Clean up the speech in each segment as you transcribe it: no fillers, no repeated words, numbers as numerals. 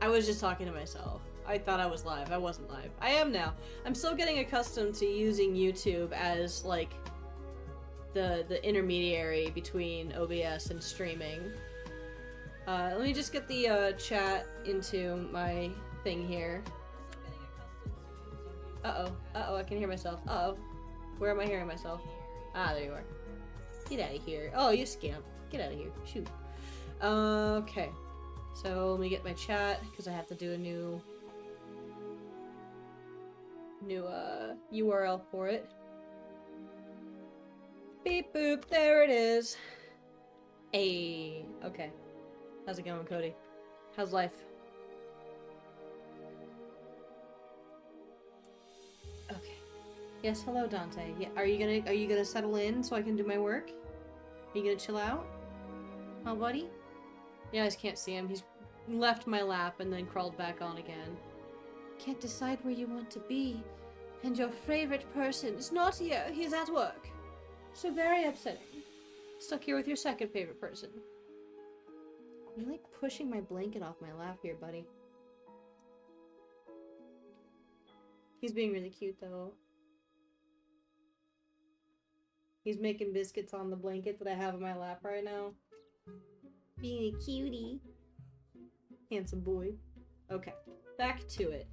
I was just talking to myself. I thought I was live. I wasn't live. I am now. I'm still getting accustomed to using YouTube as, like, the intermediary between OBS and streaming. Let me just get the, chat into my thing here. Uh-oh. Uh-oh, I can hear myself. Uh-oh. Where am I hearing myself? Ah, there you are. Get out of here. Oh, you scamp. Get out of here. Shoot. Okay. So, let me get my chat, because I have to do a new URL for it. Beep boop, there it is. Hey, okay. How's it going, Cody? How's life? Okay. Yes, hello, Dante. Yeah, are you gonna settle in so I can do my work? Are you gonna chill out? Oh, buddy? You guys can't see him. He's left my lap and then crawled back on again. Can't decide where you want to be. And your favorite person is not here. He's at work. So very upsetting. Stuck here with your second favorite person. You're like pushing my blanket off my lap here, buddy. He's being really cute, though. He's making biscuits on the blanket that I have on my lap right now. Being a cutie. Handsome boy. Okay, back to it.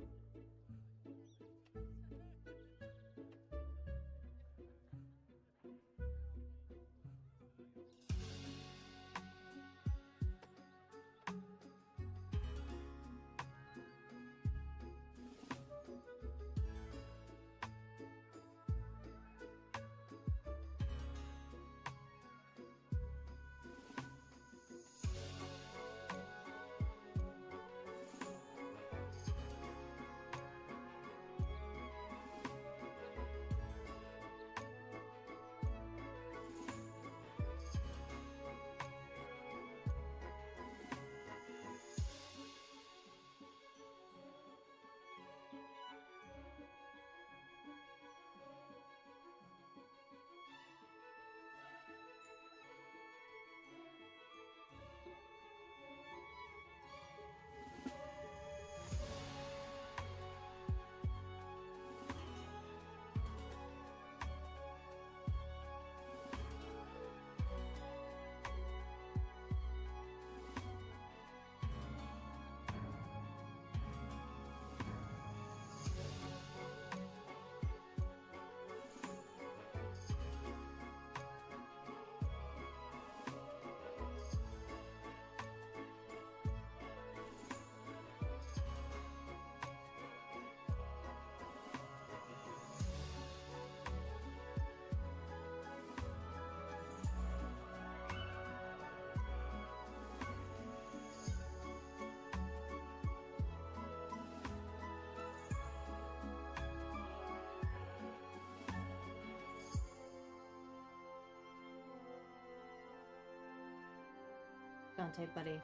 Dante, buddy.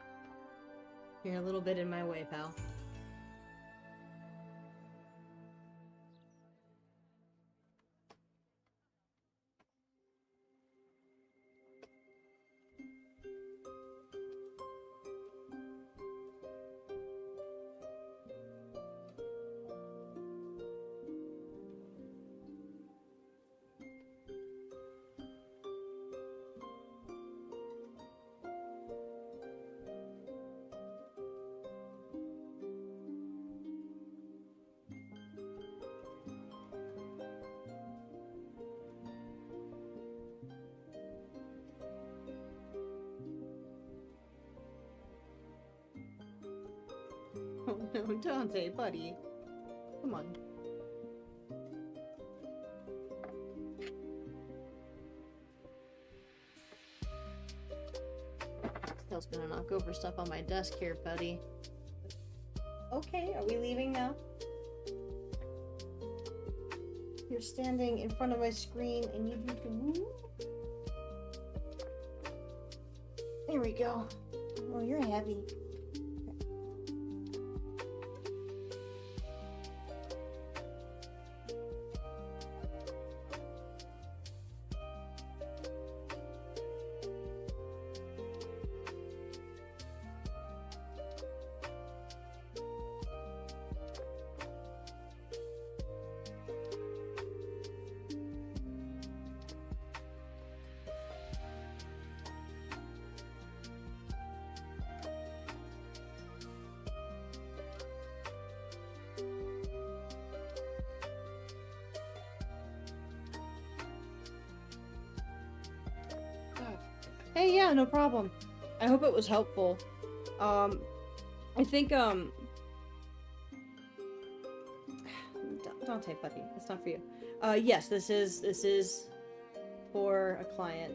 You're a little bit in my way, pal. Oh no, Dante, buddy. Come on. Tail's gonna knock over stuff on my desk here, buddy. Okay, are we leaving now? You're standing in front of my screen and you need to move? There we go. Oh, you're heavy. Hey, yeah, no problem. I hope it was helpful. I think, Dante, buddy, it's not for you. Yes, this is for a client.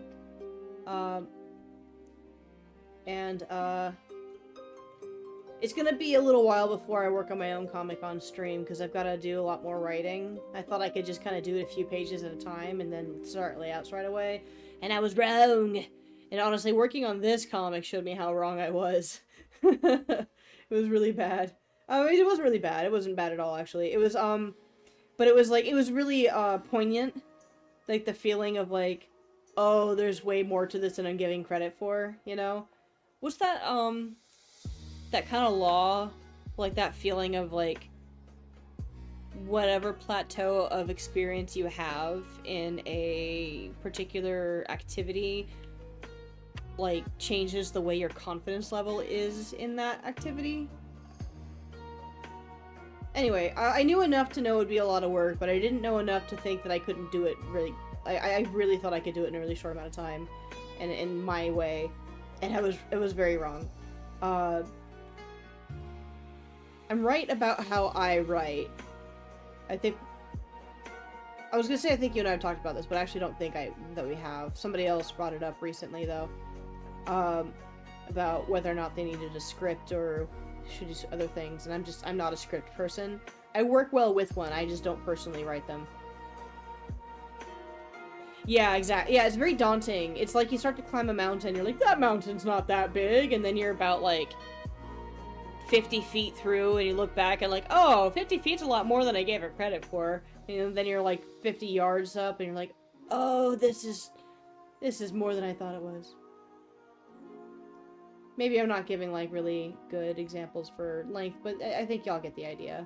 It's gonna be a little while before I work on my own comic on stream, because I've got to do a lot more writing. I thought I could just kind of do it a few pages at a time and then start layouts right away, and I was wrong! And honestly, working on this comic showed me how wrong I was. It was really bad. I mean, it wasn't really bad. It wasn't bad at all, actually. It was, but it was, like, it was really, poignant. Like, the feeling of, like, oh, there's way more to this than I'm giving credit for, you know? What's that, that kind of law? Like, that feeling of, like, whatever plateau of experience you have in a particular activity, like, changes the way your confidence level is in that activity. Anyway, I knew enough to know it would be a lot of work, but I didn't know enough to think that I couldn't do it really. I really thought I could do it in a really short amount of time, and in my way, and it was very wrong. I'm right about how I write. I think I was gonna say I think you and I have talked about this, but I actually don't think that we have. Somebody else brought it up recently though, about whether or not they needed a script or should do other things, and I'm not a script person. I work well with one, I just don't personally write them. Yeah, exactly. Yeah, it's very daunting. It's like you start to climb a mountain, you're like, that mountain's not that big, and then you're about, like, 50 feet through, and you look back and like, oh, 50 feet's a lot more than I gave it credit for. And then you're, like, 50 yards up, and you're like, oh, this is more than I thought it was. Maybe I'm not giving, like, really good examples for length, but I think y'all get the idea.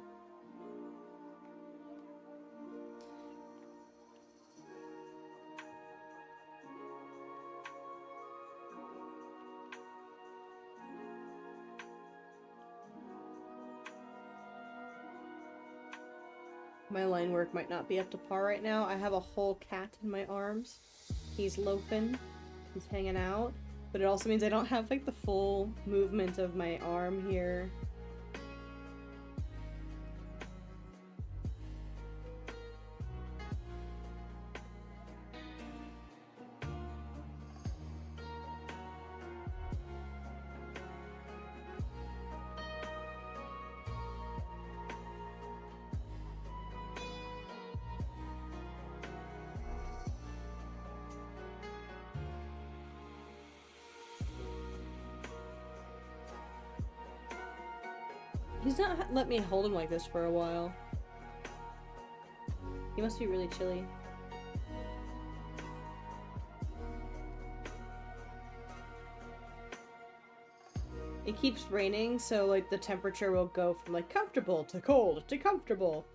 My line work might not be up to par right now. I have a whole cat in my arms. He's loafing. He's hanging out. But it also means I don't have, like, the full movement of my arm here. He's not let me hold him like this for a while. He must be really chilly. It keeps raining, so, like, the temperature will go from, like, comfortable to cold to comfortable.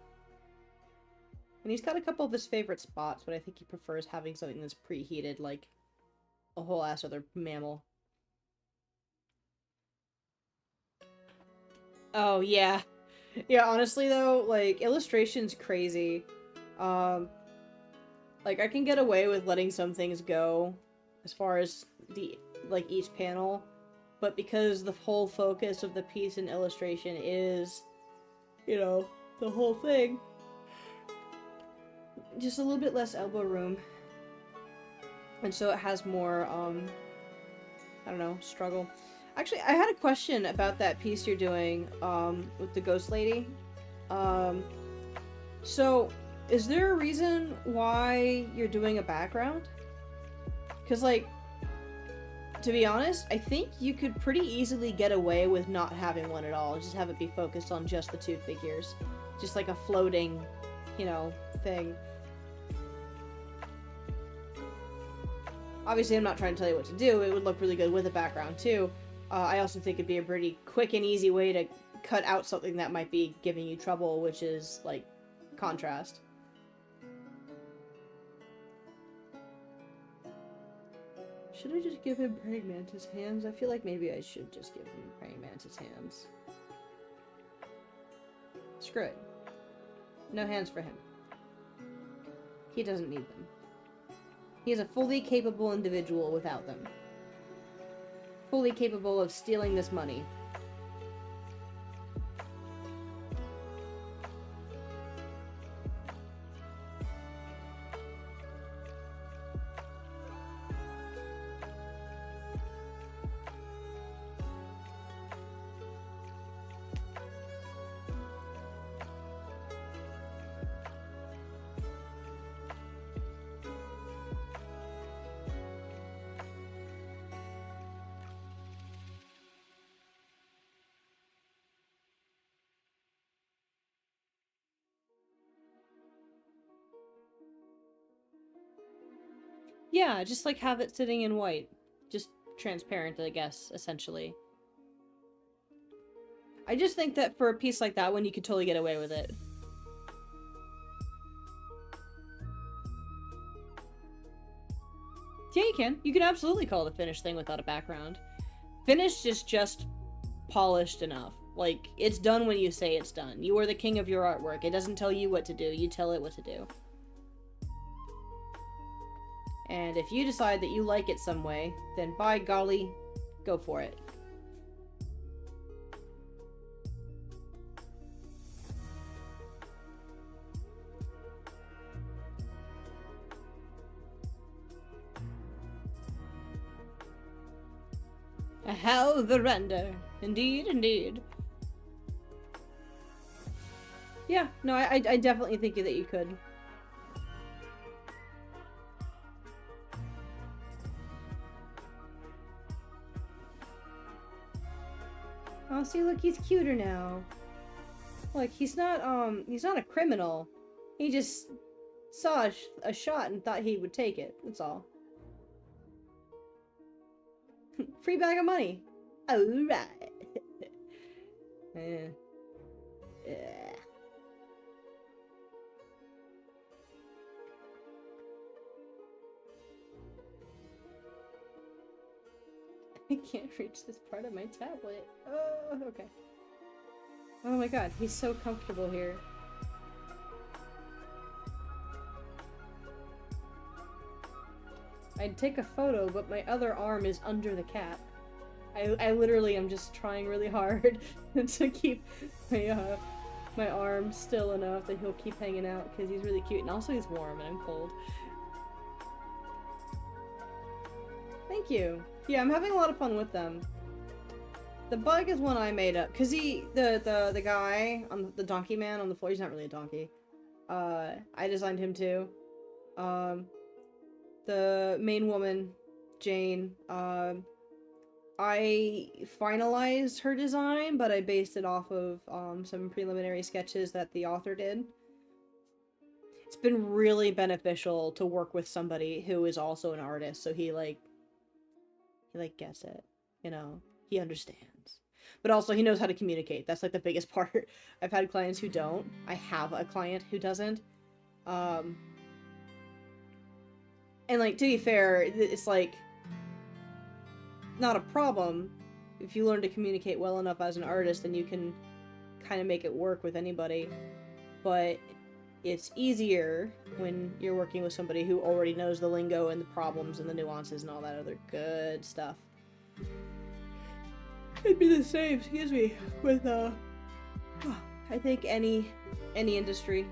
And he's got a couple of his favorite spots, but I think he prefers having something that's preheated, like a whole ass other mammal. Oh, yeah. Yeah, honestly, though, like, illustration's crazy. Like, I can get away with letting some things go, as far as the, like, each panel, but because the whole focus of the piece in illustration is, you know, the whole thing, just a little bit less elbow room. And so it has more, I don't know, struggle. Actually, I had a question about that piece you're doing, with the ghost lady. So, is there a reason why you're doing a background? Because, like, to be honest, I think you could pretty easily get away with not having one at all. Just have it be focused on just the two figures. Just like a floating, you know, thing. Obviously, I'm not trying to tell you what to do. It would look really good with a background, too. I also think it'd be a pretty quick and easy way to cut out something that might be giving you trouble, which is, like, contrast. Should I just give him praying mantis hands? I feel like maybe I should just give him praying mantis hands. Screw it. No hands for him. He doesn't need them. He is a fully capable individual without them. fully capable of stealing this money. Yeah, just like have it sitting in white. Just transparent, I guess, essentially. I just think that for a piece like that one, you could totally get away with it. Yeah, you can. You can absolutely call it a finished thing without a background. Finished is just polished enough. Like, it's done when you say it's done. You are the king of your artwork. It doesn't tell you what to do. You tell it what to do. And if you decide that you like it some way, then by golly, go for it. How the render. Indeed, indeed. Yeah, no, I definitely think that you could. Oh, see, look, he's cuter now. Look, he's not a criminal. He just saw a shot and thought he would take it. That's all. Free bag of money. Alright. Yeah. I can't reach this part of my tablet. Oh, okay. Oh my god, he's so comfortable here. I'd take a photo, but my other arm is under the cap. I literally am just trying really hard to keep my arm still enough that he'll keep hanging out because he's really cute, and also he's warm and I'm cold. Thank you. Yeah, I'm having a lot of fun with them. The bug is one I made up because the guy on the donkey man on the floor, he's not really a donkey. I designed him too. The main woman, Jane, I finalized her design, but I based it off of some preliminary sketches that the author did. It's been really beneficial to work with somebody who is also an artist, so he gets it, you know, he understands. But also he knows how to communicate. That's like the biggest part. I've had clients who don't. I have a client who doesn't. And like, to be fair, it's like not a problem if you learn to communicate well enough as an artist, then you can kind of make it work with anybody. But it's easier when you're working with somebody who already knows the lingo and the problems and the nuances and all that other good stuff. It'd be the same, excuse me, with I think any industry.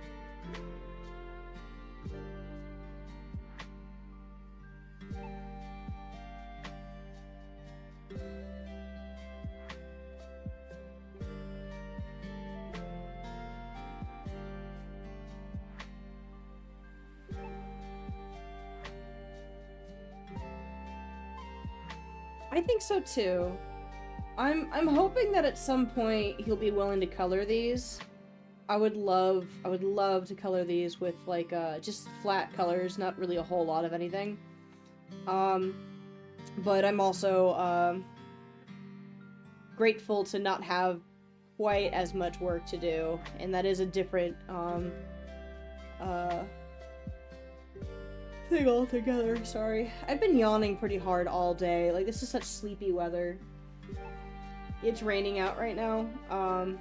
I think so too. I'm hoping that at some point he'll be willing to color these. I would love to color these with like just flat colors, not really a whole lot of anything. But I'm also grateful to not have quite as much work to do, and that is a different thing altogether. Sorry. I've been yawning pretty hard all day. Like, this is such sleepy weather. It's raining out right now, and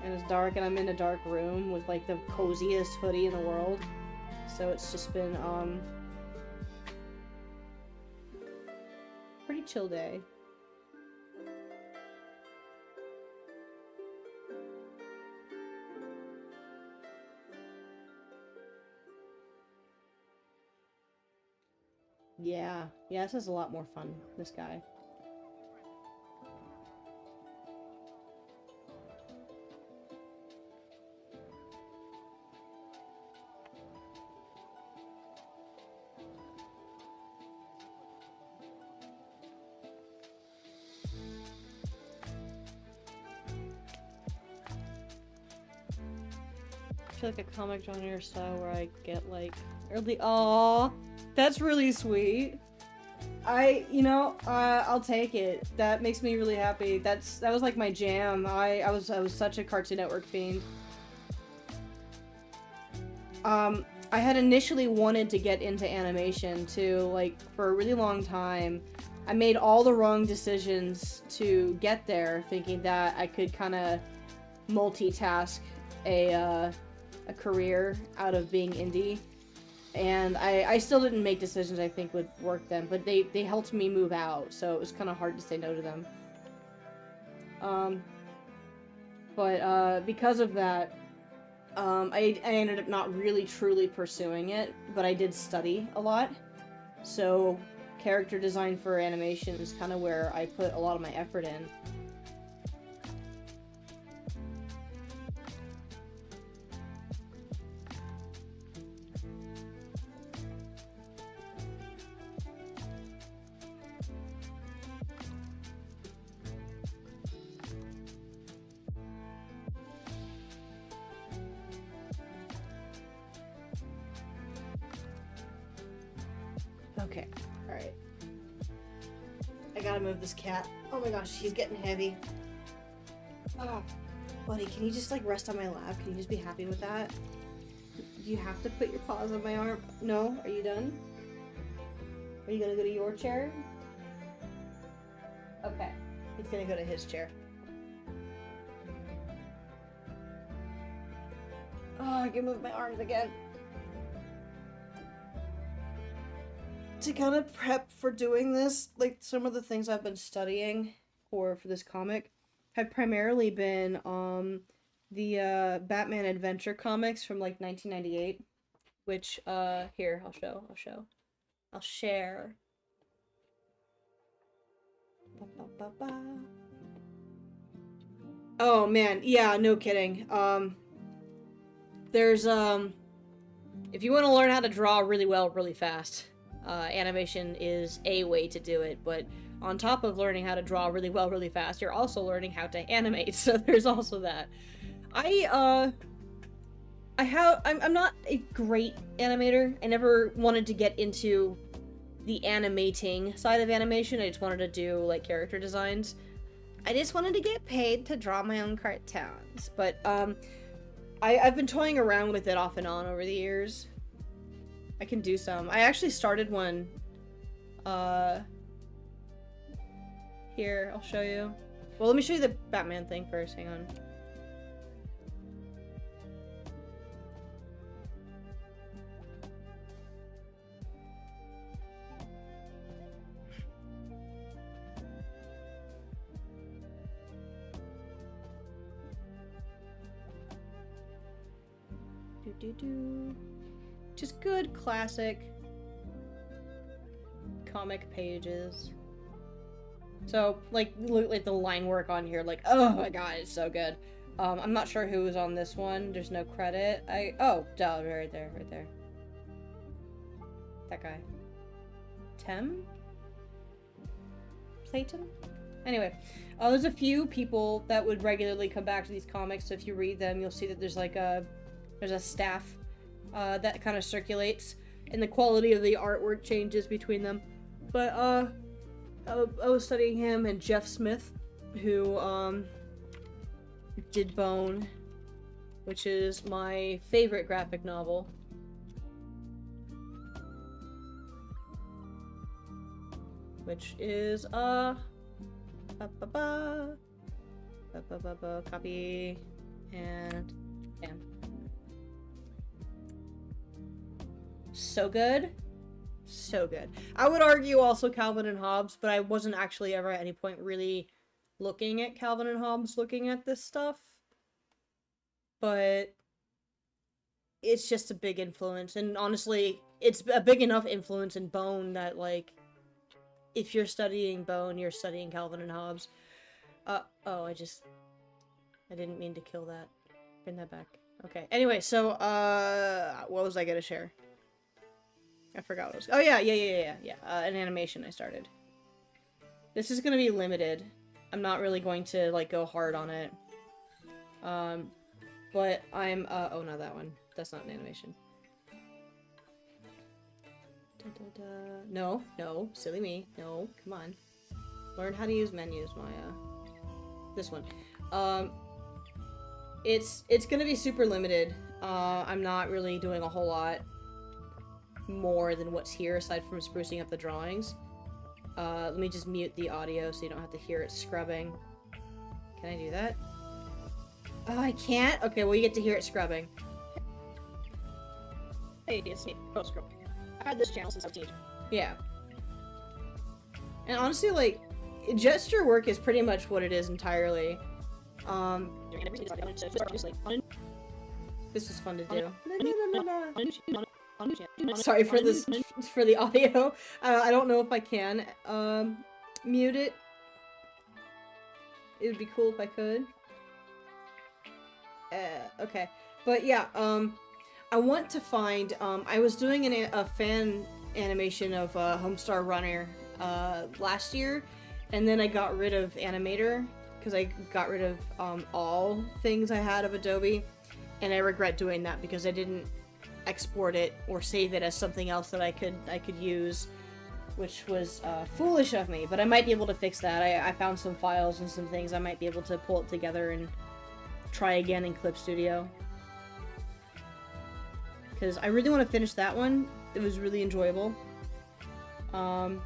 it's dark, and I'm in a dark room with, like, the coziest hoodie in the world. So it's just been, pretty chill day. Yeah. Yeah, this is a lot more fun, this guy. I feel like a comic genre style where I get like early. Aw, that's really sweet. I'll take it. That makes me really happy. That was like my jam. I was such a Cartoon Network fiend. I had initially wanted to get into animation too, like for a really long time. I made all the wrong decisions to get there, thinking that I could kind of multitask a career out of being indie. And I still didn't make decisions I think would work then, but they helped me move out, so it was kind of hard to say no to them. But because of that, I ended up not really truly pursuing it, but I did study a lot. So character design for animation is kind of where I put a lot of my effort in. Okay, alright. I gotta move this cat. Oh my gosh, he's getting heavy. Oh, buddy, can you just like rest on my lap? Can you just be happy with that? Do you have to put your paws on my arm? No? Are you done? Are you gonna go to your chair? Okay, he's gonna go to his chair. Oh, I can move my arms again. To kind of prep for doing this, like some of the things I've been studying for this comic have primarily been the Batman Adventure comics from like 1998, which here I'll share. Ba, ba, ba, ba. Oh man, yeah, no kidding. There's if you want to learn how to draw really well really fast, animation is a way to do it, but on top of learning how to draw really well really fast, you're also learning how to animate, so there's also that. I'm not a great animator. I never wanted to get into the animating side of animation. I just wanted to do like character designs. I just wanted to get paid to draw my own cartoons, but I've been toying around with it off and on over the years. I can do some. I actually started one. Here, I'll show you. Well, let me show you the Batman thing first. Hang on. Just good classic comic pages. So, like, look at the line work on here. Like, oh my god, it's so good. I'm not sure who was on this one. There's no credit. Oh, duh, right there, right there. That guy. Clayton? Anyway, there's a few people that would regularly come back to these comics, so if you read them, you'll see that there's like there's a staff that kind of circulates, and the quality of the artwork changes between them. But I was studying him and Jeff Smith, who did Bone, which is my favorite graphic novel. Which is copy and bam. So good. So good. I would argue also Calvin and Hobbes, but I wasn't actually ever at any point really looking at Calvin and Hobbes looking at this stuff. But it's just a big influence, and honestly, it's a big enough influence in Bone that, like, if you're studying Bone, you're studying Calvin and Hobbes. Oh, I didn't mean to kill that. Bring that back. Okay, anyway, so, what was I gonna share? I forgot what it was. Oh, yeah. An animation I started. This is gonna be limited. I'm not really going to, like, go hard on it. But I'm, oh, not that one. That's not an animation. No, silly me. No, come on. Learn how to use menus, Maya. This one. It's gonna be super limited. I'm not really doing a whole lot more than what's here, aside from sprucing up the drawings. Let me just mute the audio so you don't have to hear it scrubbing. Can I do that? Oh, I can't? Okay, well you get to hear it scrubbing. Hey, it's me, GrossGiirl. I've had this channel since I was a teenager. Yeah. And honestly, like, gesture work is pretty much what it is entirely. This was fun to do. Sorry for this, for the audio. I don't know if I can, mute it. It would be cool if I could. Okay. But yeah, I want to find, I was doing a fan animation of, Homestar Runner, last year, and then I got rid of Animator, because I got rid of, all things I had of Adobe, and I regret doing that because I didn't export it or save it as something else that I could use, which was, foolish of me, but I might be able to fix that. I found some files and some things. I might be able to pull it together and try again in Clip Studio. Because I really want to finish that one. It was really enjoyable. I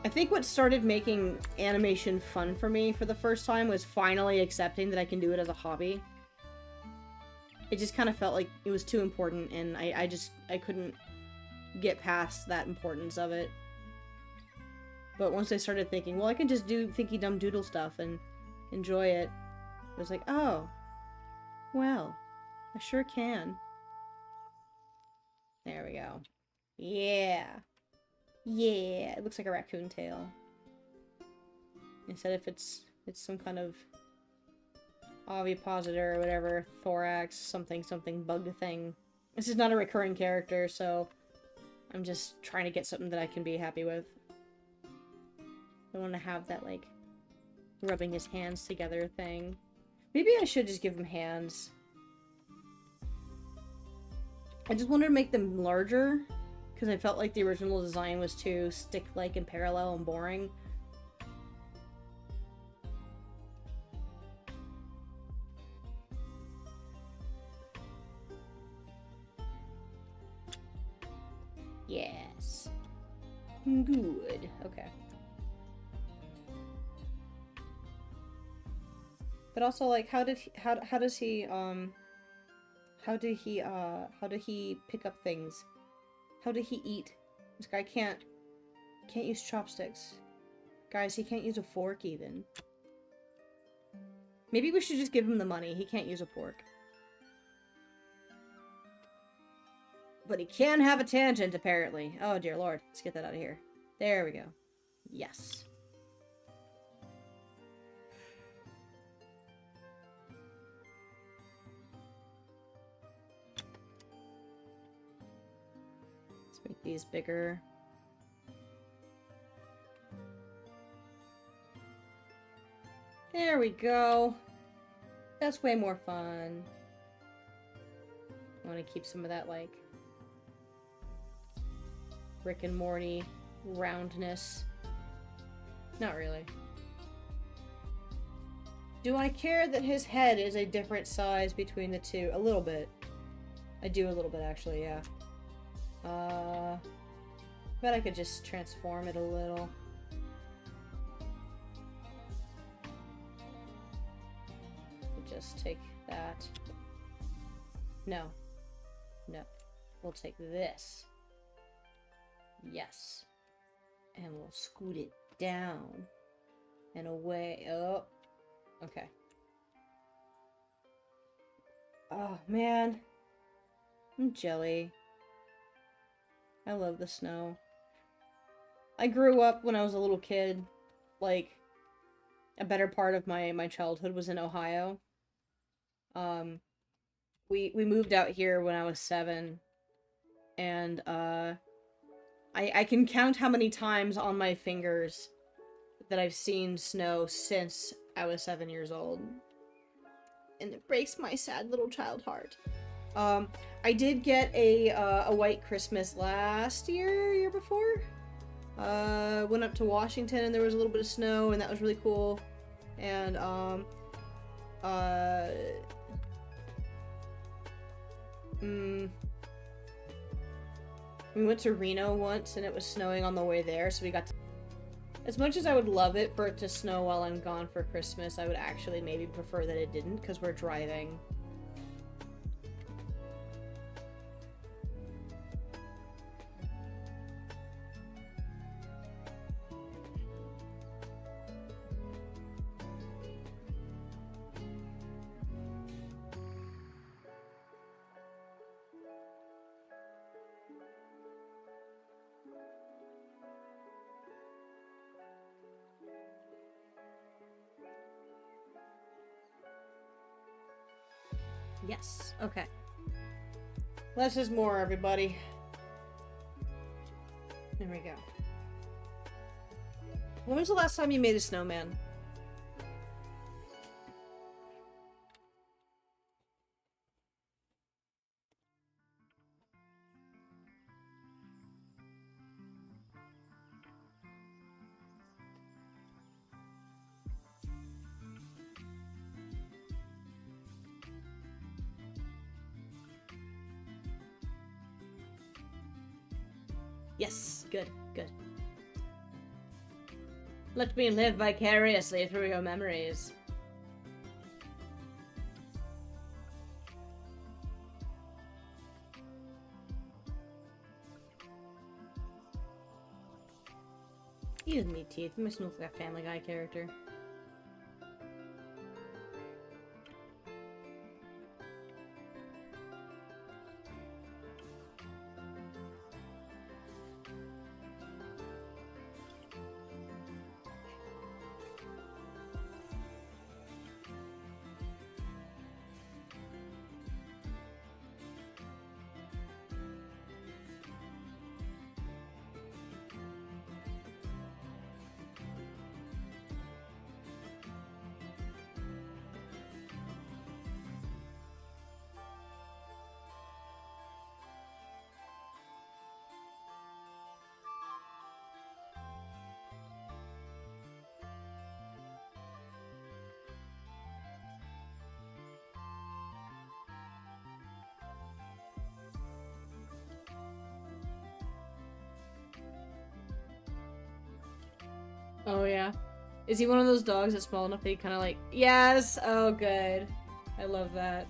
think what started making animation fun for me for the first time was finally accepting that I can do it as a hobby. It just kind of felt like it was too important, and I couldn't get past that importance of it. But once I started thinking, well, I can just do thinky dumb doodle stuff and enjoy it, it was like, oh, well, I sure can. There we go. Yeah. Yeah, it looks like a raccoon tail. Instead if it's some kind of ovipositor or whatever, thorax, something bug thing. This is not a recurring character, so I'm just trying to get something that I can be happy with. I want to have that, like, rubbing his hands together thing. Maybe I should just give him hands. I just wanted to make them larger, because I felt like the original design was too stick-like and parallel and boring. Yes. Good. Okay. But also, like, how did he pick up things? How did he eat? This guy can't use chopsticks. Guys, he can't use a fork even. Maybe we should just give him the money. He can't use a fork. But he can have a tangent, apparently. Oh, dear lord. Let's get that out of here. There we go. Yes. Let's make these bigger. There we go. That's way more fun. I want to keep some of that, like, Rick and Morty roundness. Not really. Do I care that his head is a different size between the two? A little bit. I do a little bit, actually, yeah. Bet I could just transform it a little. Just take that. No. No. We'll take this. Yes. And we'll scoot it down. And away. Oh. Okay. Oh, man. I'm jelly. I love the snow. I grew up when I was a little kid, like, a better part of my childhood was in Ohio. We moved out here when I was 7, and, I can count how many times on my fingers that I've seen snow since I was 7 years old. And it breaks my sad little child heart. I did get a white Christmas last year before. Went up to Washington and there was a little bit of snow and that was really cool. And, we went to Reno once and it was snowing on the way there, so we got to... As much as I would love it for it to snow while I'm gone for Christmas, I would actually maybe prefer that it didn't, because we're driving. Yes, okay. Less is more, everybody. There we go. When was the last time you made a snowman? Yes, good, good. Let me live vicariously through your memories. He doesn't need teeth. He makes him look like a Family Guy character. Oh, yeah. Is he one of those dogs that's small enough that he kind of like... Yes! Oh, good. I love that.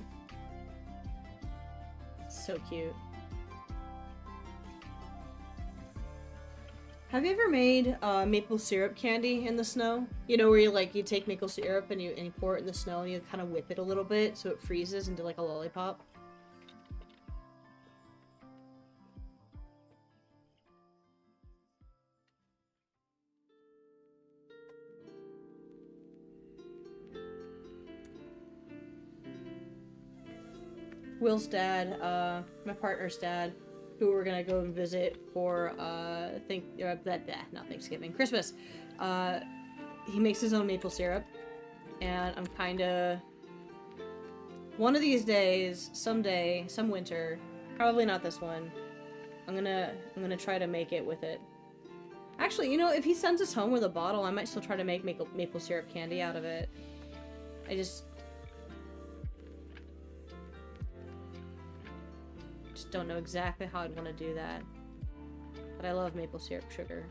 So cute. Have you ever made maple syrup candy in the snow? You know, where you take maple syrup and you pour it in the snow and you kind of whip it a little bit so it freezes into like a lollipop? Will's dad, my partner's dad, who we're gonna go and visit for, not Thanksgiving, Christmas. He makes his own maple syrup, and I'm kinda... One of these days, someday, some winter, probably not this one, I'm gonna try to make it with it. Actually, you know, if he sends us home with a bottle, I might still try to make maple syrup candy out of it. I just don't know exactly how I'd want to do that. But I love maple syrup sugar.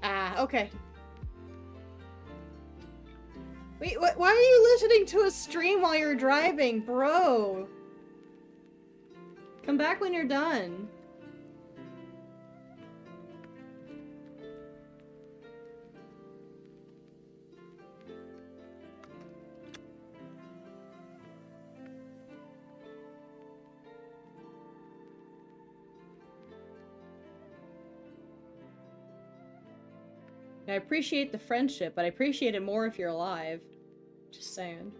Ah, okay. Wait, why are you listening to a stream while you're driving, bro? Come back when you're done. I appreciate the friendship, but I appreciate it more if you're alive. Just saying.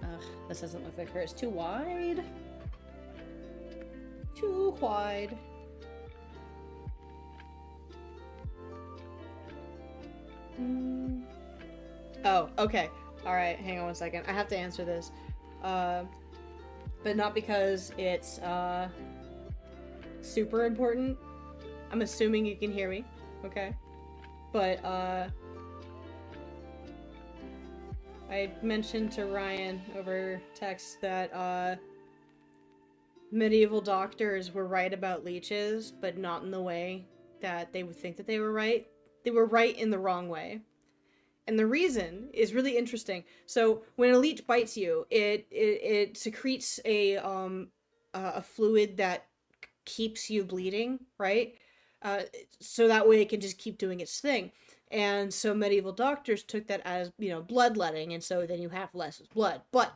Ugh, this doesn't look like her. It's too wide. Too wide. Oh, okay. Alright, hang on one second. I have to answer this. But not because it's, super important. I'm assuming you can hear me, okay? But, I mentioned to Ryan over text that, medieval doctors were right about leeches, but not in the way that they would think that they were right. They were right in the wrong way. And the reason is really interesting. So when a leech bites you, it secretes a fluid that keeps you bleeding, right? So that way it can just keep doing its thing. And so medieval doctors took that as, you know, bloodletting, and so then you have less blood. But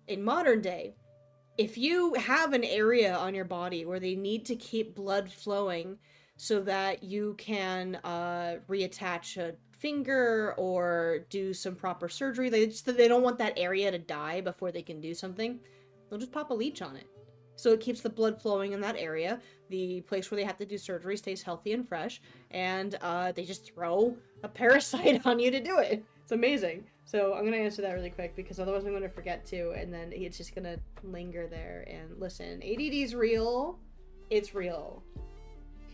in modern day, if you have an area on your body where they need to keep blood flowing so that you can reattach a finger or do some proper surgery, they don't want that area to die before they can do something, they'll just pop a leech on it. So it keeps the blood flowing in that area, the place where they have to do surgery stays healthy and fresh, and they just throw a parasite on you to do it. It's amazing. So I'm going to answer that really quick, because otherwise I'm going to forget to, and then it's just going to linger there. And listen, ADD's real. It's real.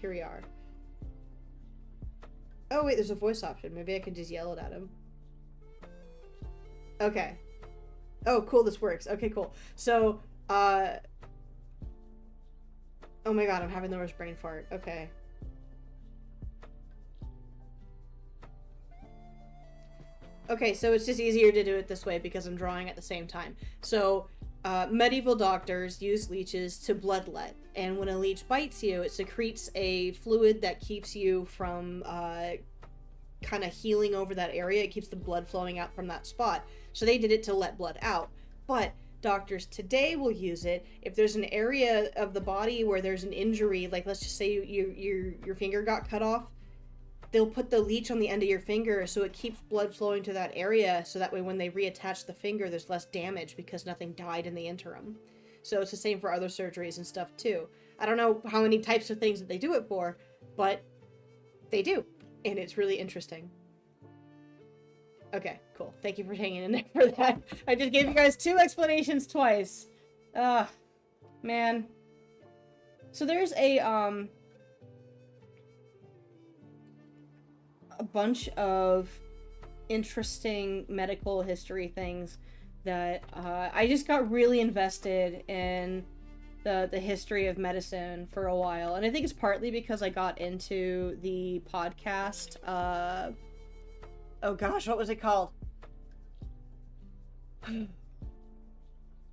Here we are. Oh wait, there's a voice option. Maybe I can just yell it at him. Okay. Oh, cool, this works. Okay, cool. So, oh my god, I'm having the worst brain fart. Okay. Okay, so it's just easier to do it this way because I'm drawing at the same time. So, medieval doctors use leeches to bloodlet, and when a leech bites you, it secretes a fluid that keeps you from kind of healing over that area. It keeps the blood flowing out from that spot. So they did it to let blood out. But doctors today will use it if there's an area of the body where there's an injury, like let's just say your finger got cut off. They'll put the leech on the end of your finger so it keeps blood flowing to that area, so that way when they reattach the finger, there's less damage because nothing died in the interim. So it's the same for other surgeries and stuff too. I don't know how many types of things that they do it for, but they do. And it's really interesting. Okay, cool. Thank you for hanging in there for that. I just gave you guys 2 explanations twice. Man. So there's a bunch of interesting medical history things that I just got really invested in the history of medicine for a while, and I think it's partly because I got into the podcast, oh gosh, what was it called?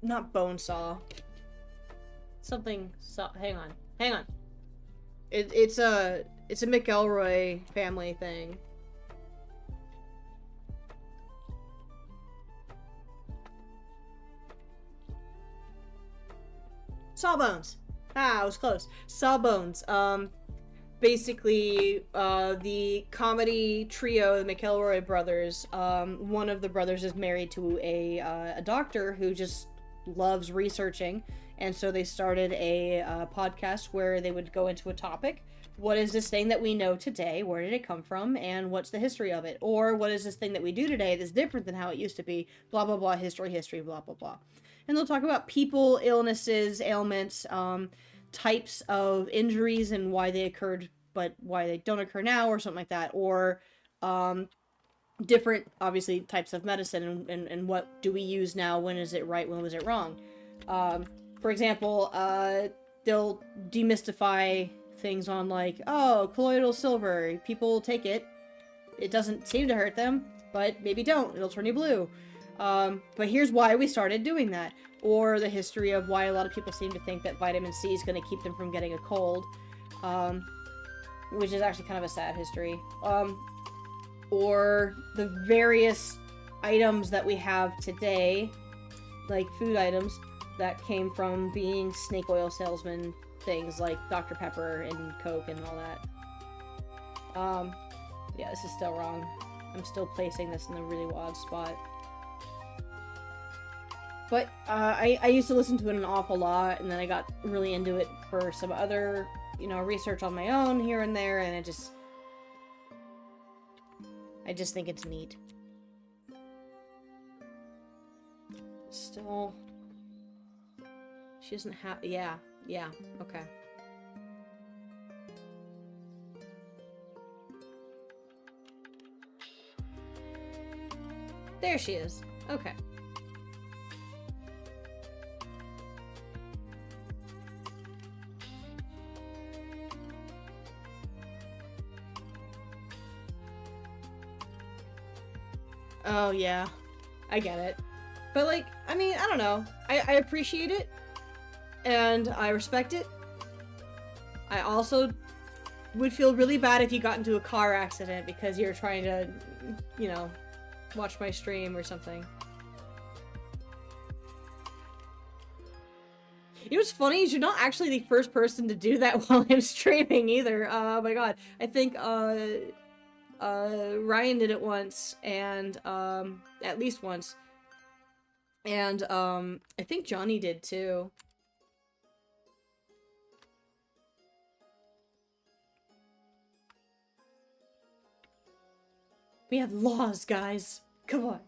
Not Bonesaw. Something saw. Hang on. It's a McElroy family thing. Sawbones. I was close. Sawbones. Basically, the comedy trio, the McElroy brothers, one of the brothers is married to a doctor who just loves researching, and so they started a podcast where they would go into a topic. What is this thing that we know today? Where did it come from? And what's the history of it? Or what is this thing that we do today that's different than how it used to be? Blah, blah, blah, history, blah, blah, blah. And they'll talk about people, illnesses, ailments, types of injuries and why they occurred, but why they don't occur now, or something like that. Or different, obviously, types of medicine and what do we use now? When is it right? When was it wrong? For example, they'll demystify things on like, oh, colloidal silver, people take it. It doesn't seem to hurt them. but maybe don't. It'll turn you blue. But here's why we started doing that. Or the history of why a lot of people seem to think that vitamin C is going to keep them from getting a cold. Which is actually kind of a sad history. Or the various items that we have today, like food items, that came from being snake oil salesman things like Dr. Pepper and Coke and all that. Yeah, this is still wrong. I'm still placing this in a really odd spot. But I used to listen to it an awful lot, and then I got really into it for some other, you know, research on my own here and there, and I just think it's neat. Still, she doesn't have, yeah, okay. There she is. Okay. Oh, yeah. I get it. But, like, I mean, I don't know. I appreciate it. And I respect it. I also would feel really bad if you got into a car accident because you're trying to, you know, watch my stream or something. You know what's funny is you're not actually the first person to do that while I'm streaming either. Oh my god. I think, Ryan did it once, and, at least once. And, I think Johnny did too. We have laws, guys. Come on.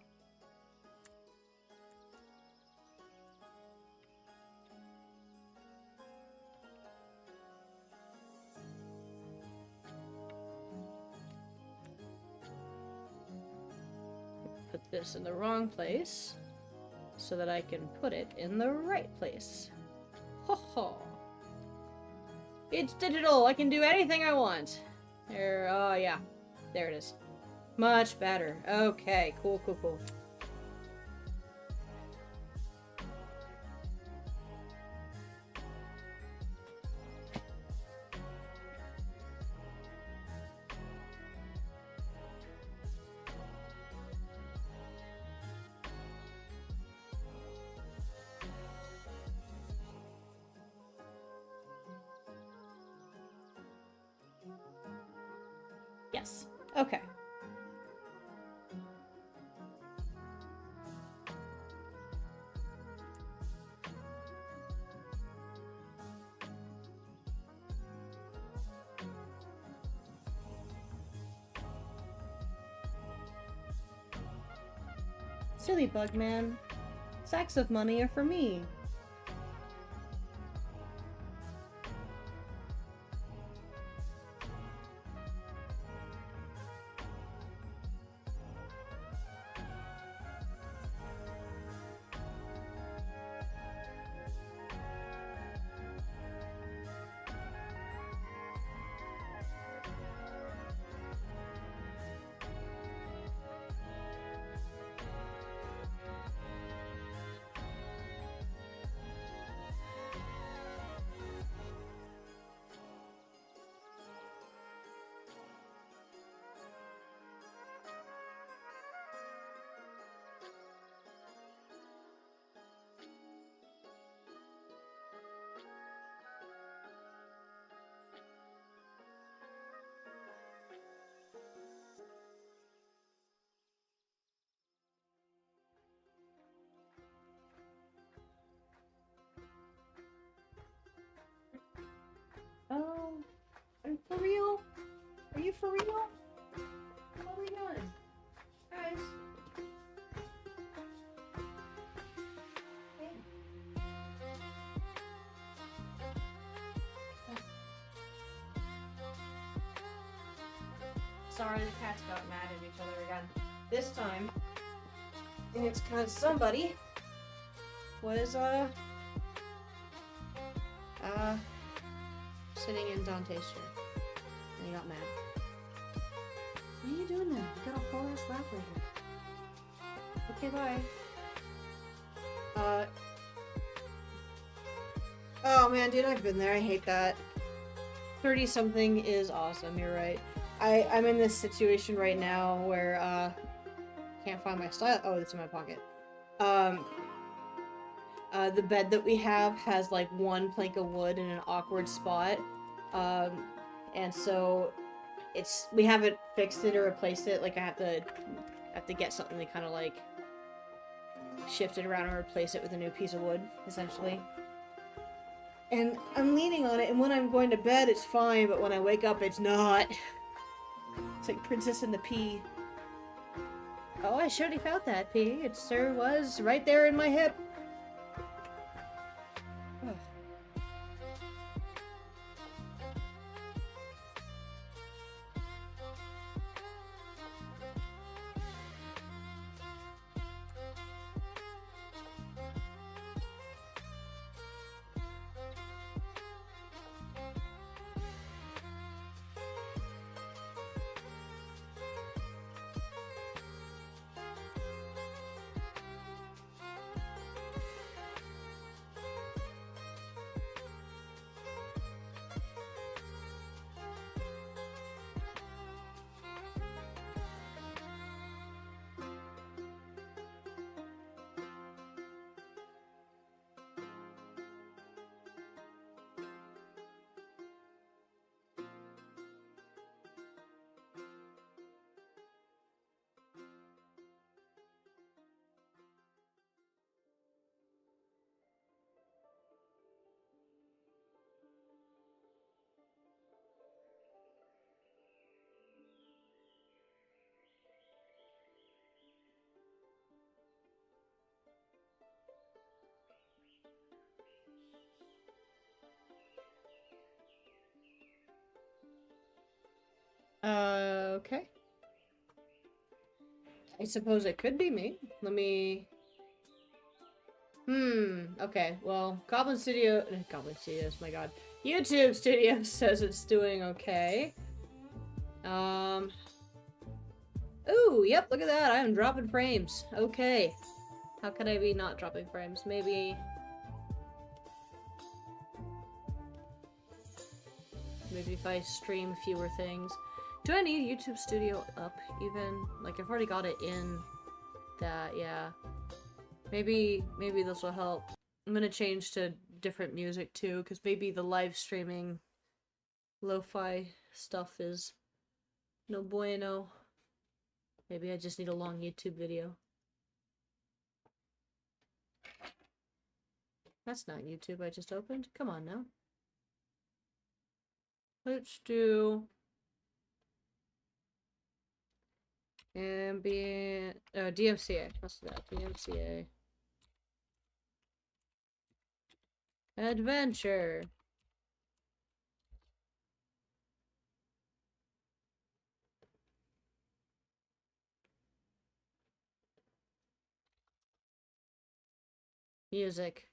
Put this in the wrong place so that I can put it in the right place. Ho ho. It's digital. I can do anything I want. There. Oh yeah. There it is. Much better. Okay, cool. Yes. Okay. Silly bug man. Sacks of money are for me. Oh, are you for real? Are you for real? What are we doing? Guys? Hey. Sorry, the cats got mad at each other again. This time, it's because somebody was, sitting in Dante's chair, and he got mad. What are you doing there? You got a whole ass lap right here. Okay, bye. Oh man, dude, I've been there. I hate that. 30-something is awesome, you're right. I'm in this situation right now where, can't find my style. Oh, it's in my pocket. The bed that we have has, like, one plank of wood in an awkward spot. And so we haven't fixed it or replaced it. Like, I have to get something to kind of, like, shift it around and replace it with a new piece of wood, essentially. And I'm leaning on it, and when I'm going to bed, it's fine, but when I wake up, it's not. It's like Princess and the Pea. Oh, I surely felt that, Pea. It sure was right there in my hip. Ugh. Okay. I suppose it could be me. Let me... okay. Well, Goblin Studios, my god. YouTube Studios says it's doing okay. Ooh, yep, look at that. I am dropping frames. Okay. How could I be not dropping frames? Maybe if I stream fewer things. Do I need YouTube Studio up even? Like, I've already got it in that, yeah. Maybe this will help. I'm gonna change to different music too, because maybe the live streaming lo-fi stuff is no bueno. Maybe I just need a long YouTube video. That's not YouTube I just opened. Come on now. Let's do... ambient... oh, DMCA. What's that? DMCA. Adventure. Music.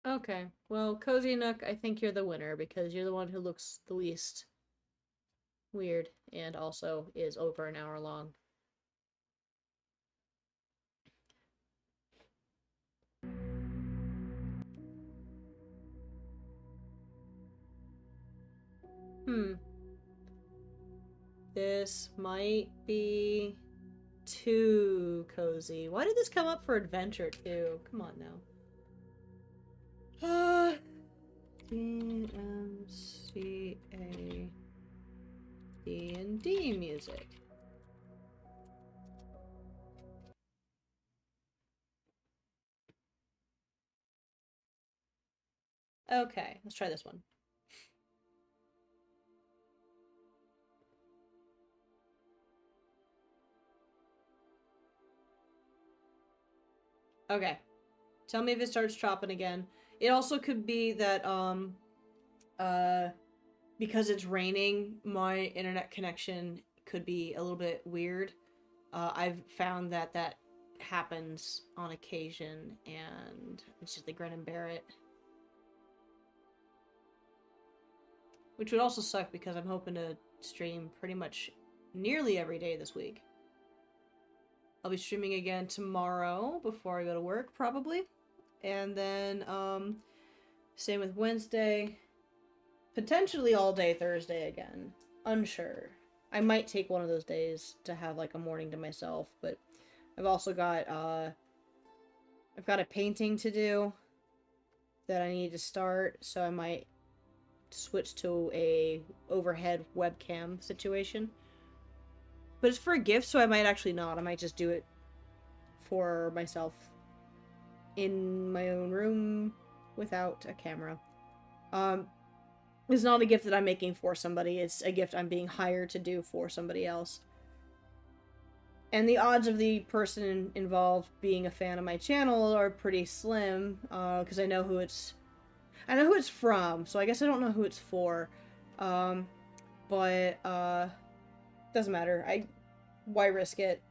Okay, well, Cozy Nook, I think you're the winner because you're the one who looks the least weird and also is over an hour long. This might be too cozy. Why did this come up for adventure too? Come on now. DMCA D&D music. Okay, let's try this one. Okay. Tell me if it starts chopping again. It also could be that, because it's raining, my internet connection could be a little bit weird. I've found that happens on occasion, and it's just the grin and bear it. Which would also suck because I'm hoping to stream pretty much nearly every day this week. I'll be streaming again tomorrow before I go to work, probably. And then, same with Wednesday. Potentially all day Thursday again. Unsure. I might take one of those days to have like a morning to myself, but I've also got, I've got a painting to do that I need to start, so I might switch to a overhead webcam situation. But it's for a gift, so I might actually not. I might just do it for myself in my own room without a camera. It's not a gift that I'm making for somebody. It's a gift I'm being hired to do for somebody else. And the odds of the person involved being a fan of my channel are pretty slim, because I know who it's from, so I guess I don't know who it's for. But doesn't matter. Why risk it?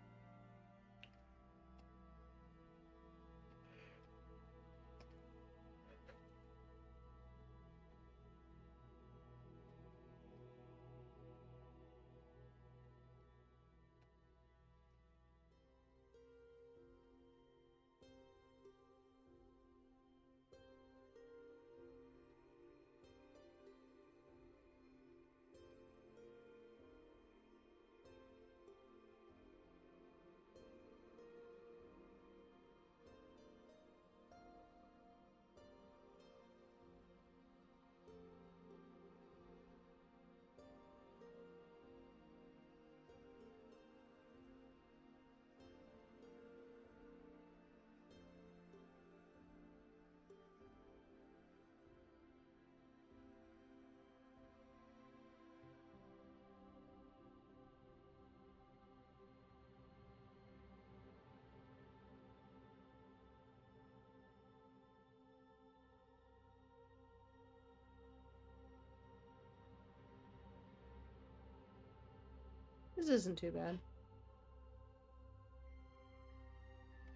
This isn't too bad.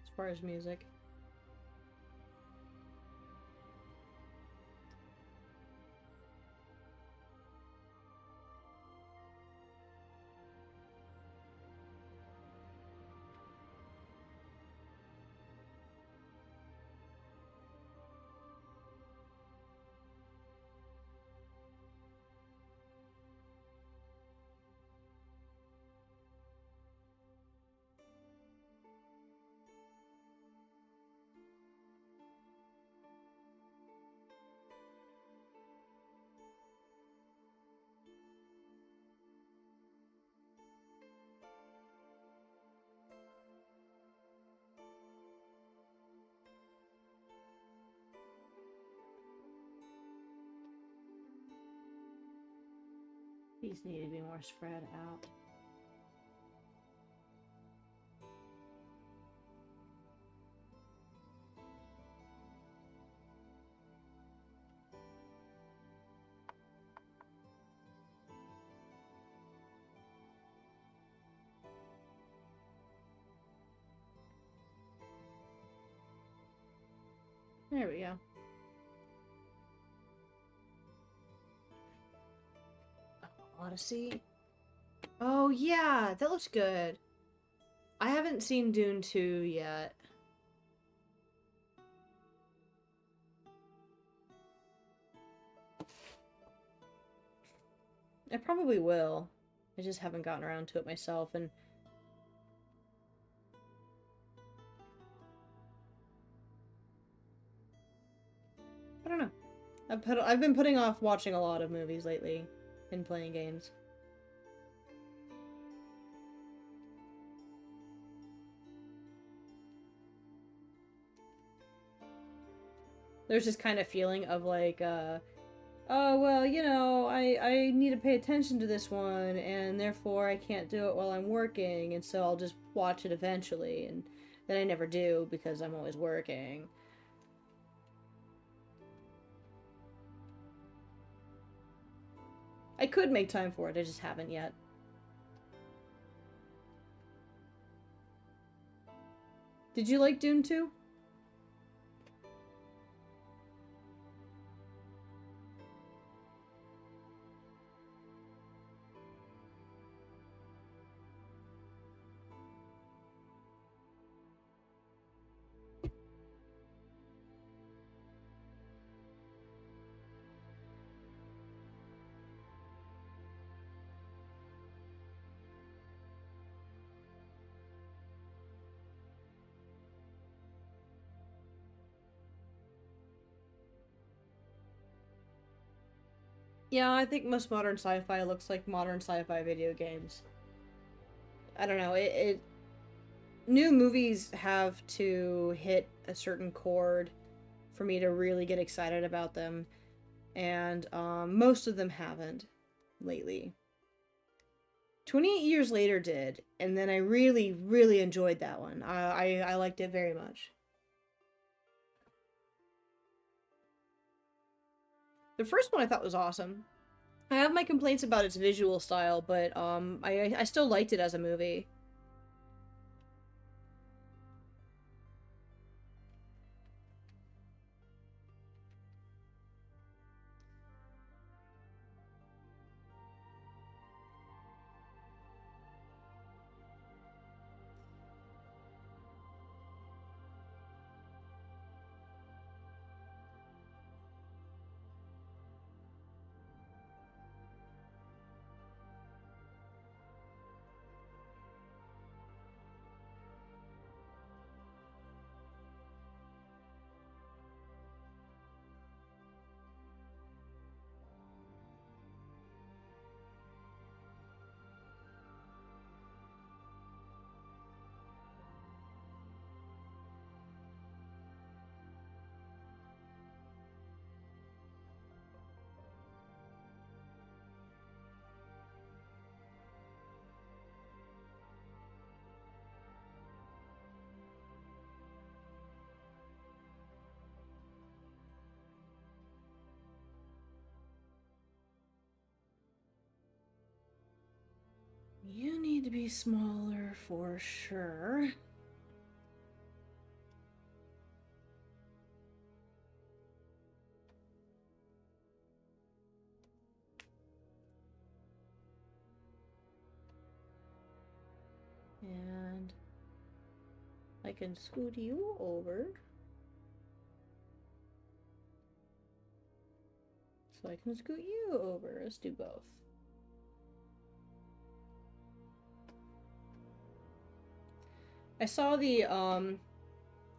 As far as music. These need to be more spread out. There we go. Odyssey. Oh yeah, that looks good. I haven't seen Dune 2 yet. I probably will. I just haven't gotten around to it myself, and I don't know. I've been putting off watching a lot of movies lately and playing games. There's this kind of feeling of like, oh, well, you know, I need to pay attention to this one, and therefore I can't do it while I'm working, and so I'll just watch it eventually, and then I never do because I'm always working. I could make time for it, I just haven't yet. Did you like Dune 2? Yeah, I think most modern sci-fi looks like modern sci-fi video games. I don't know, new movies have to hit a certain chord for me to really get excited about them, and most of them haven't lately. 28 Years Later did, and then I really, really enjoyed that one. I liked it very much. The first one I thought was awesome. I have my complaints about its visual style, but I still liked it as a movie. You need to be smaller for sure. And I can scoot you over. So I can scoot you over. Let's do both. I saw the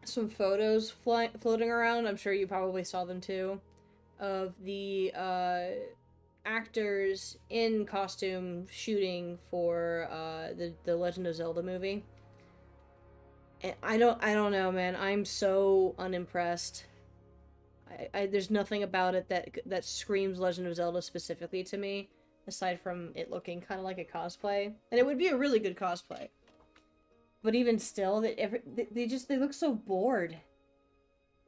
some photos floating around. I'm sure you probably saw them too, of the actors in costume shooting for the Legend of Zelda movie. And I don't know, man. I'm so unimpressed. There's nothing about it that screams Legend of Zelda specifically to me, aside from it looking kind of like a cosplay, and it would be a really good cosplay. But even still, they look so bored.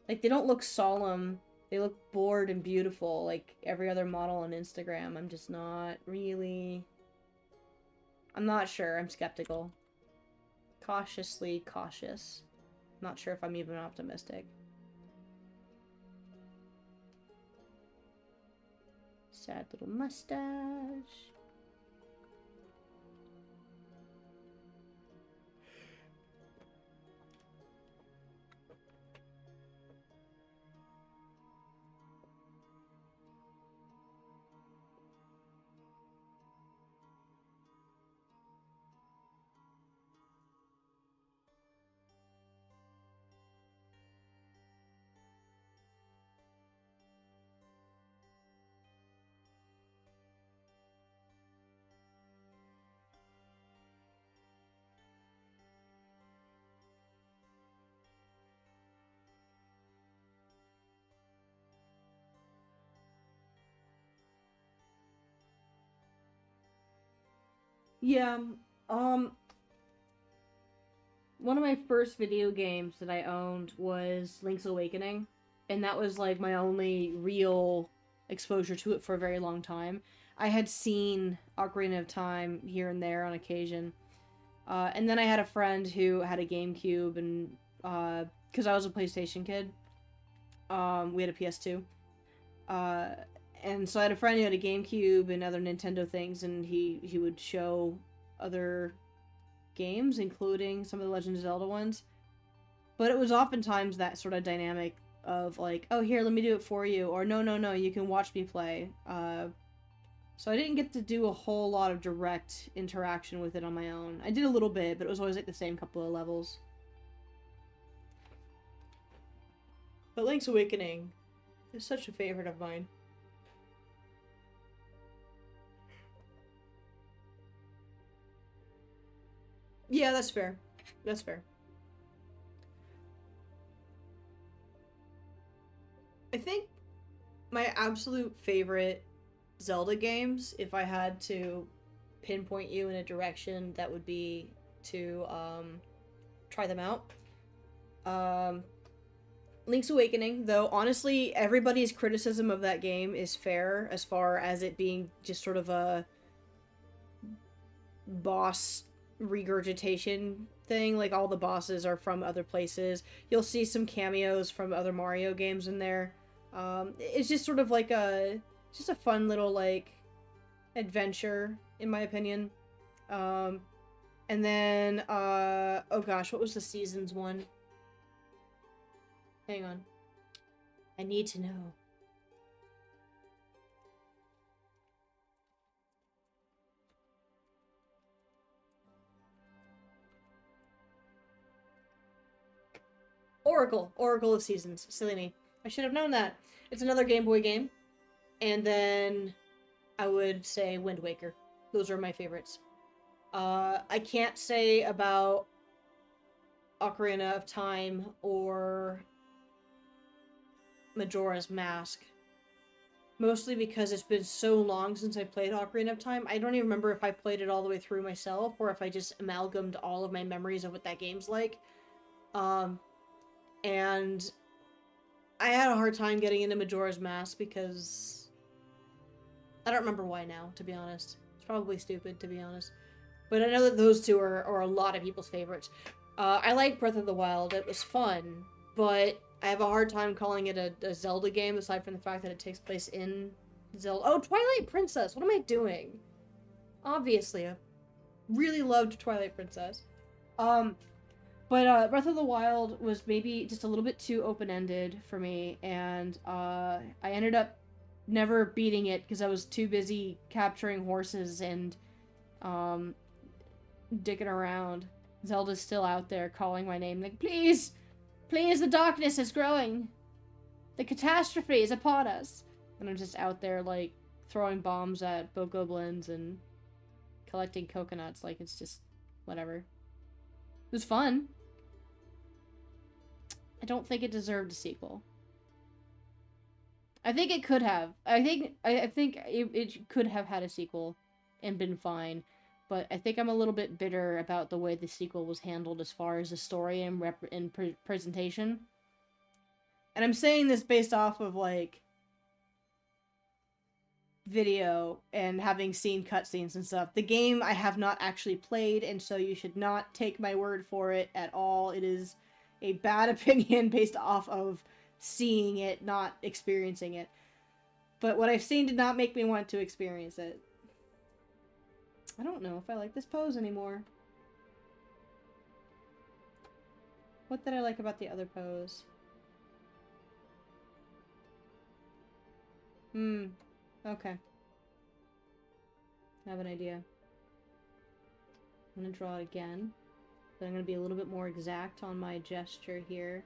Like, they don't look solemn. They look bored and beautiful, like every other model on Instagram. I'm just not really... I'm not sure. I'm skeptical. Cautiously cautious. Not sure if I'm even optimistic. Sad little mustache. Yeah, um, one of my first video games that I owned was Link's Awakening, and that was like my only real exposure to it for a very long time. I had seen Ocarina of Time here and there on occasion, and then I had a friend who had a GameCube, and because I was a PlayStation kid. We had a PS2. And so I had a friend who had a GameCube and other Nintendo things, and he would show other games, including some of the Legend of Zelda ones. But it was oftentimes that sort of dynamic of like, oh, here, let me do it for you, or no, you can watch me play. So I didn't get to do a whole lot of direct interaction with it on my own. I did a little bit, but it was always like the same couple of levels. But Link's Awakening is such a favorite of mine. Yeah, that's fair. That's fair. I think my absolute favorite Zelda games, if I had to pinpoint you in a direction, that would be to try them out. Link's Awakening, though, honestly, everybody's criticism of that game is fair as far as it being just sort of a boss regurgitation thing. Like, all the bosses are from other places. You'll see some cameos from other Mario games in there. It's just sort of like just a fun little, like, adventure, in my opinion. And then, oh gosh, what was the Seasons one? Hang on. I need to know. Oracle of Seasons. Silly me. I should have known that. It's another Game Boy game. And then I would say Wind Waker. Those are my favorites. I can't say about Ocarina of Time or Majora's Mask. Mostly because it's been so long since I played Ocarina of Time. I don't even remember if I played it all the way through myself or if I just amalgamated all of my memories of what that game's like. And I had a hard time getting into Majora's Mask because I don't remember why now, to be honest. It's probably stupid, to be honest. But I know that those two are a lot of people's favorites. I like Breath of the Wild. It was fun, but I have a hard time calling it a Zelda game, aside from the fact that it takes place in Zelda. Oh, Twilight Princess! What am I doing? Obviously, I really loved Twilight Princess. But Breath of the Wild was maybe just a little bit too open-ended for me, and I ended up never beating it because I was too busy capturing horses and dicking around. Zelda's still out there calling my name, like, please, please, the darkness is growing. The catastrophe is upon us. And I'm just out there, like, throwing bombs at goblins and collecting coconuts. Like, it's just whatever. It was fun. I don't think it deserved a sequel. I think it could have. I think it could have had a sequel and been fine. But I think I'm a little bit bitter about the way the sequel was handled as far as the story and presentation. And I'm saying this based off of, like, video and having seen cutscenes and stuff. The game I have not actually played, and so you should not take my word for it at all. It is a bad opinion based off of seeing it, not experiencing it. But what I've seen did not make me want to experience it. I don't know if I like this pose anymore. What did I like about the other pose? Okay. I have an idea. I'm gonna draw it again. But I'm gonna be a little bit more exact on my gesture here.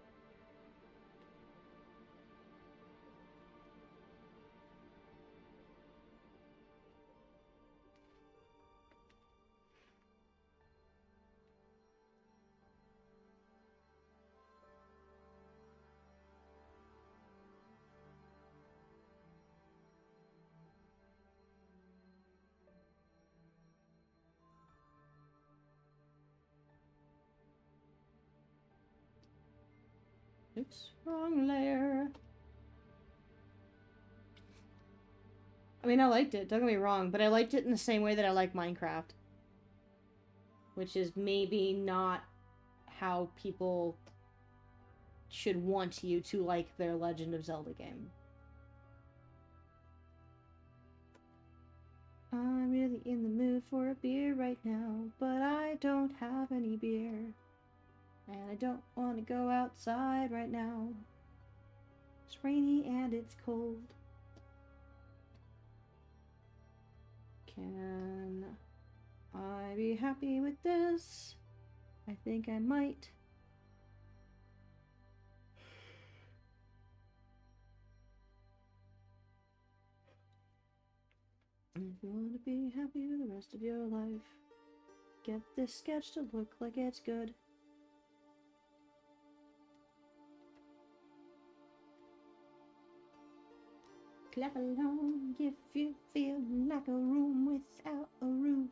Oops, wrong layer. I mean, I liked it, don't get me wrong, but I liked it in the same way that I like Minecraft. Which is maybe not how people should want you to like their Legend of Zelda game. I'm really in the mood for a beer right now, but I don't have any beer. And I don't want to go outside right now. It's rainy and it's cold. Can I be happy with this? I think I might. If you want to be happy with the rest of your life, get this sketch to look like it's good. Clap along if you feel like a room without a roof.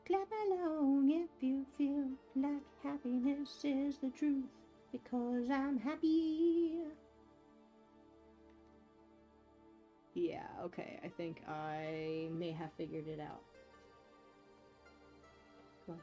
Clap along if you feel like happiness is the truth, because I'm happy. Yeah, okay, I think I may have figured it out. Come on.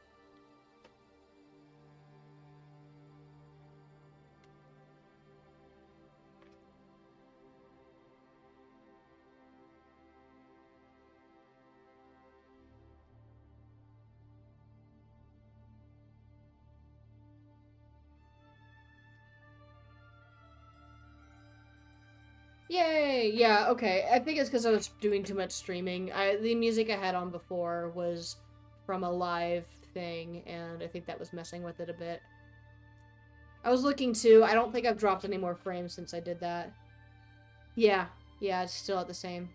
Yay! Yeah, okay. I think it's because I was doing too much streaming. The music I had on before was from a live thing, and I think that was messing with it a bit. I was looking too. I don't think I've dropped any more frames since I did that. Yeah, it's still at the same.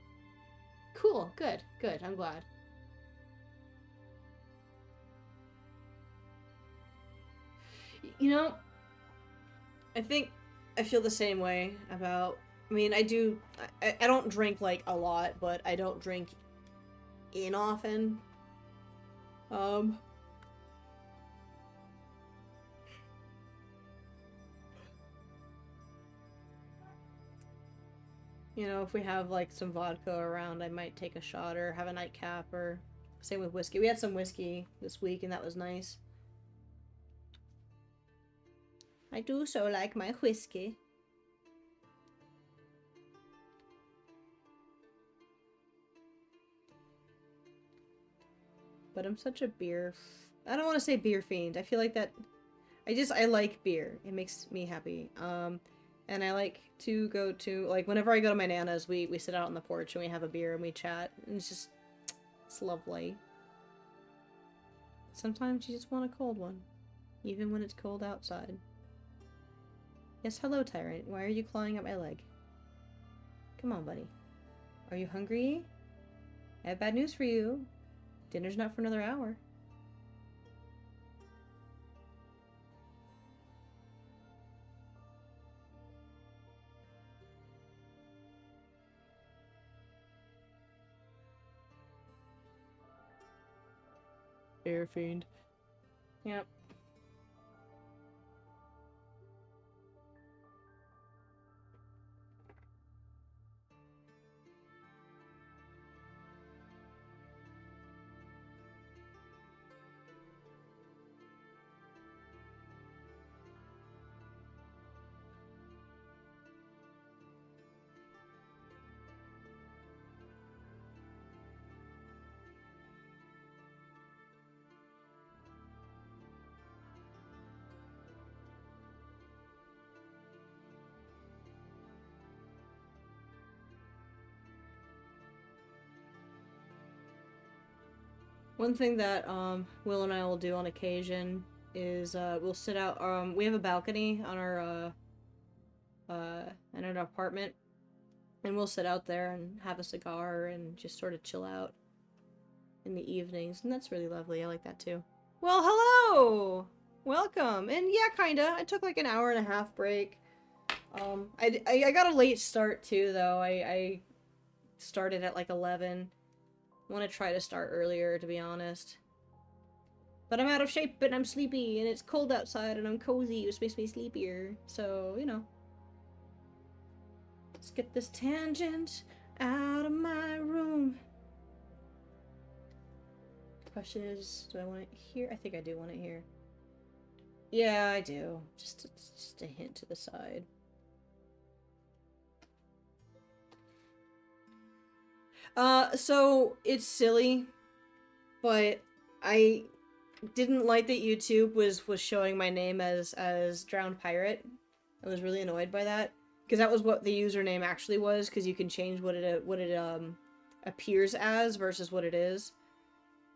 Cool, good, I'm glad. You know, I think I feel the same way about... I mean, I don't drink, like, a lot, but I don't drink in often. You know, if we have, like, some vodka around, I might take a shot or have a nightcap, or... Same with whiskey. We had some whiskey this week, and that was nice. I do so like my whiskey. But I'm such a beer... I don't want to say beer fiend. I feel like that... I like beer. It makes me happy. And I like to go to... Like, whenever I go to my Nana's, we sit out on the porch and we have a beer and we chat. And it's just... It's lovely. Sometimes you just want a cold one. Even when it's cold outside. Yes, hello, Tyrant. Why are you clawing at my leg? Come on, buddy. Are you hungry? I have bad news for you. Dinner's not for another hour. Beer fiend. Yep. One thing that Will and I will do on occasion is we'll sit out. We have a balcony on our in our apartment, and we'll sit out there and have a cigar and just sort of chill out in the evenings, and that's really lovely. I like that too. Well, hello, welcome, and yeah, kinda. I took like an hour and a half break. I got a late start too, though. I started at like 11. I want to try to start earlier, to be honest. But I'm out of shape and I'm sleepy and it's cold outside and I'm cozy, which makes me sleepier. So, you know. Let's get this tangent out of my room. The question is, do I want it here? I think I do want it here. Yeah, I do. Just a hint to the side. So it's silly, but I didn't like that YouTube was showing my name as Drowned Pirate. I was really annoyed by that because that was what the username actually was. Because you can change what it appears as versus what it is.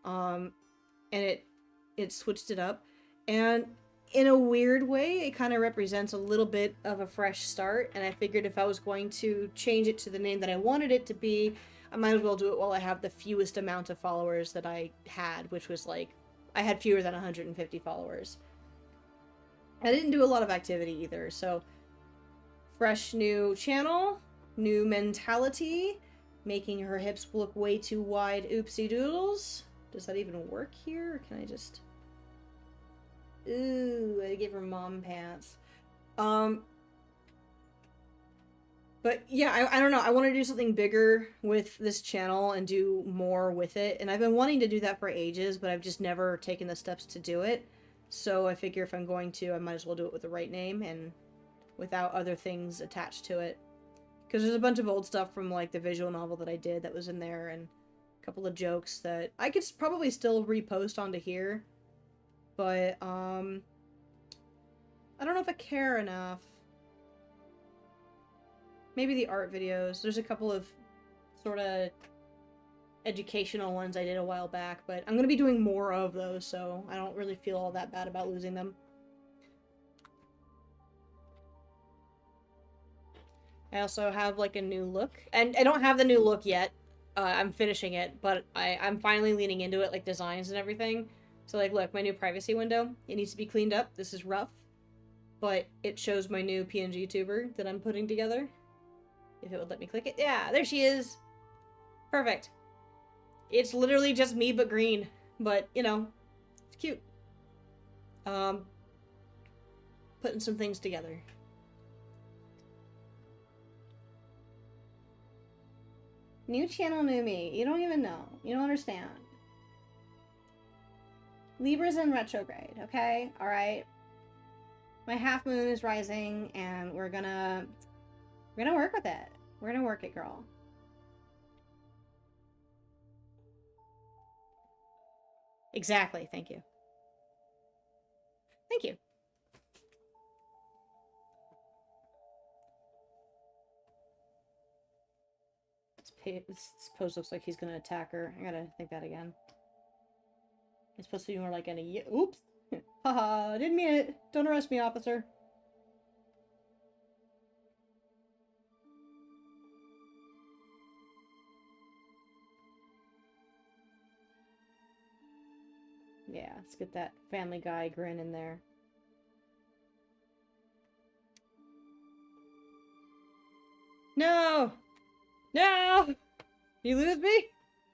And it switched it up, and in a weird way, it kind of represents a little bit of a fresh start. And I figured if I was going to change it to the name that I wanted it to be, I might as well do it while I have the fewest amount of followers that I had, which was like, I had fewer than 150 followers. I didn't do a lot of activity either, so fresh new channel, new mentality, making her hips look way too wide, oopsie doodles. Does that even work here, or can I just... Ooh, I gave her mom pants. But yeah, I don't know. I want to do something bigger with this channel and do more with it. And I've been wanting to do that for ages, but I've just never taken the steps to do it. So I figure if I'm going to, I might as well do it with the right name and without other things attached to it. Because there's a bunch of old stuff from like the visual novel that I did that was in there, and a couple of jokes that I could probably still repost onto here. But, I don't know if I care enough. Maybe the art videos. There's a couple of sort of educational ones I did a while back, but I'm going to be doing more of those, so I don't really feel all that bad about losing them. I also have, like, a new look. And I don't have the new look yet. I'm finishing it, but I'm finally leaning into it, like, designs and everything. So, like, look, my new privacy window. It needs to be cleaned up. This is rough. But it shows my new PNG tuber that I'm putting together. If it would let me click it. Yeah, there she is. Perfect. It's literally just me but green. But, you know, it's cute. Putting some things together. New channel, new me. You don't even know. You don't understand. Libra's in retrograde, okay? Alright? My half moon is rising, and we're gonna work with it. We're gonna work it, girl. Exactly, thank you. Thank you. This pose looks like he's gonna attack her. I gotta think that again. It's supposed to be more like any... Oops! Haha, didn't mean it. Don't arrest me, officer. Yeah, let's get that Family Guy grin in there. No! No! You lose me?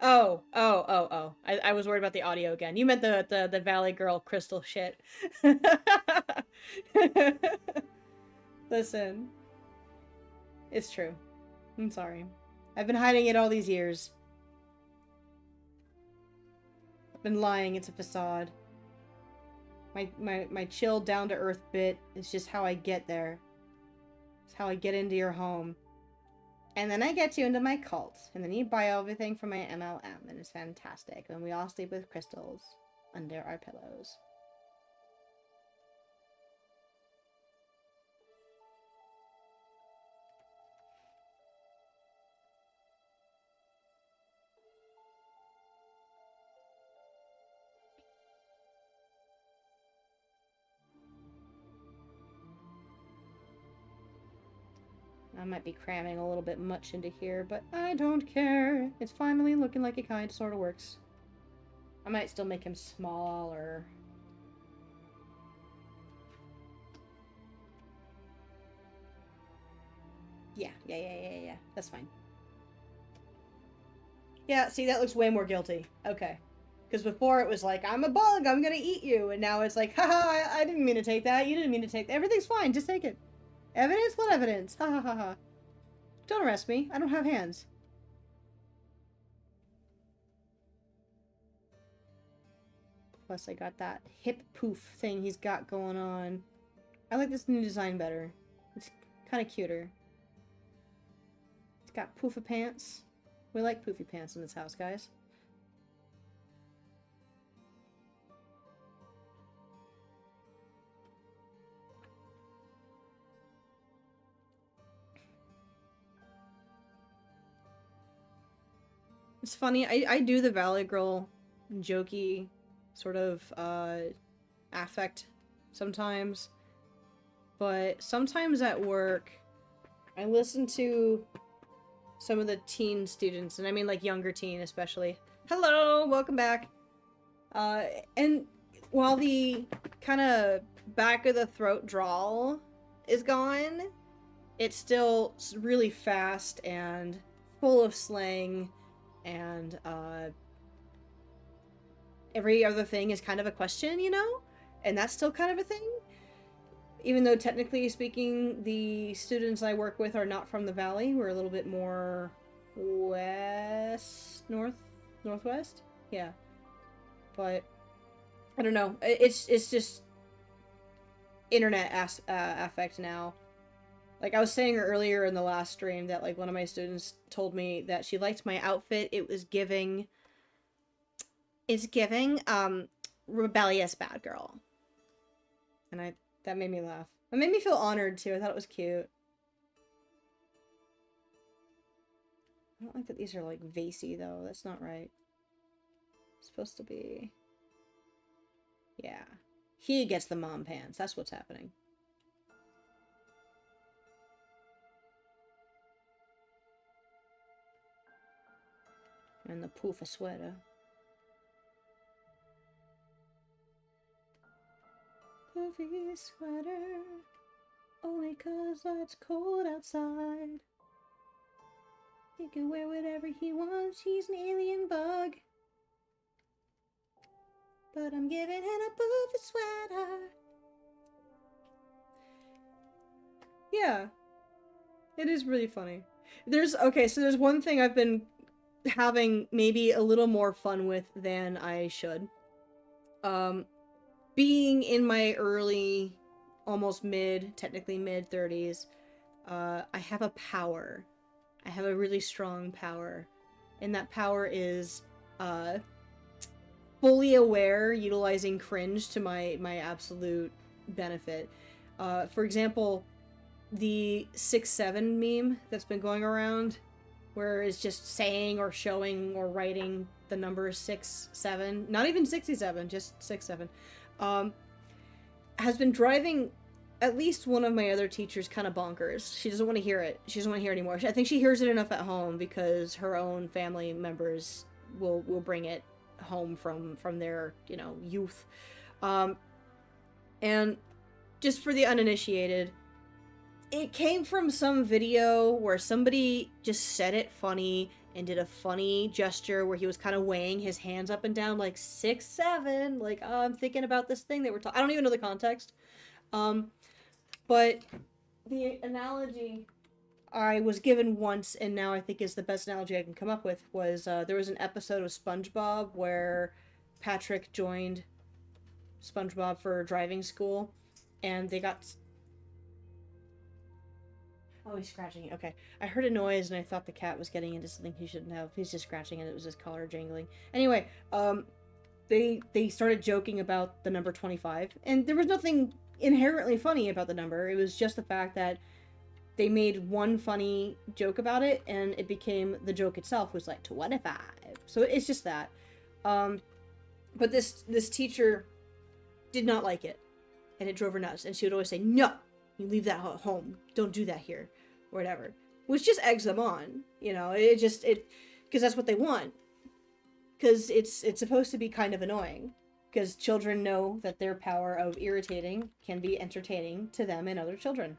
Oh. I was worried about the audio again. You meant the Valley Girl crystal shit. Listen. It's true. I'm sorry. I've been hiding it all these years. I've been lying, it's a facade. My chill, down-to-earth bit is just how I get there. It's how I get into your home. And then I get you into my cult. And then you buy everything from my MLM. And it's fantastic. And we all sleep with crystals under our pillows. I might be cramming a little bit much into here, but I don't care. It's finally looking like it kind of sort of works. I might still make him smaller. Yeah. That's fine. Yeah, see, that looks way more guilty. Okay. Because before it was like, I'm a bug, I'm gonna eat you. And now it's like, haha, I didn't mean to take that. You didn't mean to take that. Everything's fine, just take it. Evidence? What evidence? Ha ha ha ha. Don't arrest me. I don't have hands. Plus I got that hip poof thing he's got going on. I like this new design better. It's kind of cuter. It's got poofy pants. We like poofy pants in this house, guys. It's funny, I do the Valley Girl jokey sort of affect sometimes, but sometimes at work I listen to some of the teen students, and I mean like younger teen especially. Hello, welcome back. And while the kind of back of the throat drawl is gone, it's still really fast and full of slang, and every other thing is kind of a question, you know? And that's still kind of a thing. Even though technically speaking, the students I work with are not from the valley. We're a little bit more northwest? Yeah. But, I don't know. It's just internet affect now. Like, I was saying earlier in the last stream that, like, one of my students told me that she liked my outfit. It was giving... It's giving, rebellious bad girl. And that made me laugh. It made me feel honored, too. I thought it was cute. I don't like that these are, like, vasey, though. That's not right. It's supposed to be... Yeah. He gets the mom pants. That's what's happening. And the poofa sweater. Poofy sweater. Only 'cause it's cold outside. He can wear whatever he wants. He's an alien bug. But I'm giving him a poofy sweater. Yeah. It is really funny. Okay, so there's one thing I've been having maybe a little more fun with than I should. Being in my early, almost technically mid 30s, I have a power. I have a really strong power. And that power is, fully aware, utilizing cringe to my absolute benefit. For example, the 6'7" meme that's been going around, where it's just saying or showing or writing the number 6'7", not even 67, just 6'7", has been driving at least one of my other teachers kind of bonkers. She doesn't want to hear it. She doesn't want to hear it anymore. I think she hears it enough at home because her own family members will bring it home from their, you know, youth. And just for the uninitiated, it came from some video where somebody just said it funny and did a funny gesture where he was kind of weighing his hands up and down like 6'7", like, oh, I'm thinking about this thing that we're talking. I don't even know the context. But the analogy I was given once, and now I think is the best analogy I can come up with, was there was an episode of SpongeBob where Patrick joined SpongeBob for driving school, and they got... Oh, he's scratching. Okay. I heard a noise, and I thought the cat was getting into something he shouldn't have. He's just scratching, and it was his collar jangling. Anyway, they started joking about the number 25, and there was nothing inherently funny about the number. It was just the fact that they made one funny joke about it, and it became, the joke itself was like 25. So it's just that. But this teacher did not like it, and it drove her nuts, and she would always say, no, you leave that at home, don't do that here, or whatever. Which just eggs them on, you know, because that's what they want. Because it's supposed to be kind of annoying. Because children know that their power of irritating can be entertaining to them and other children.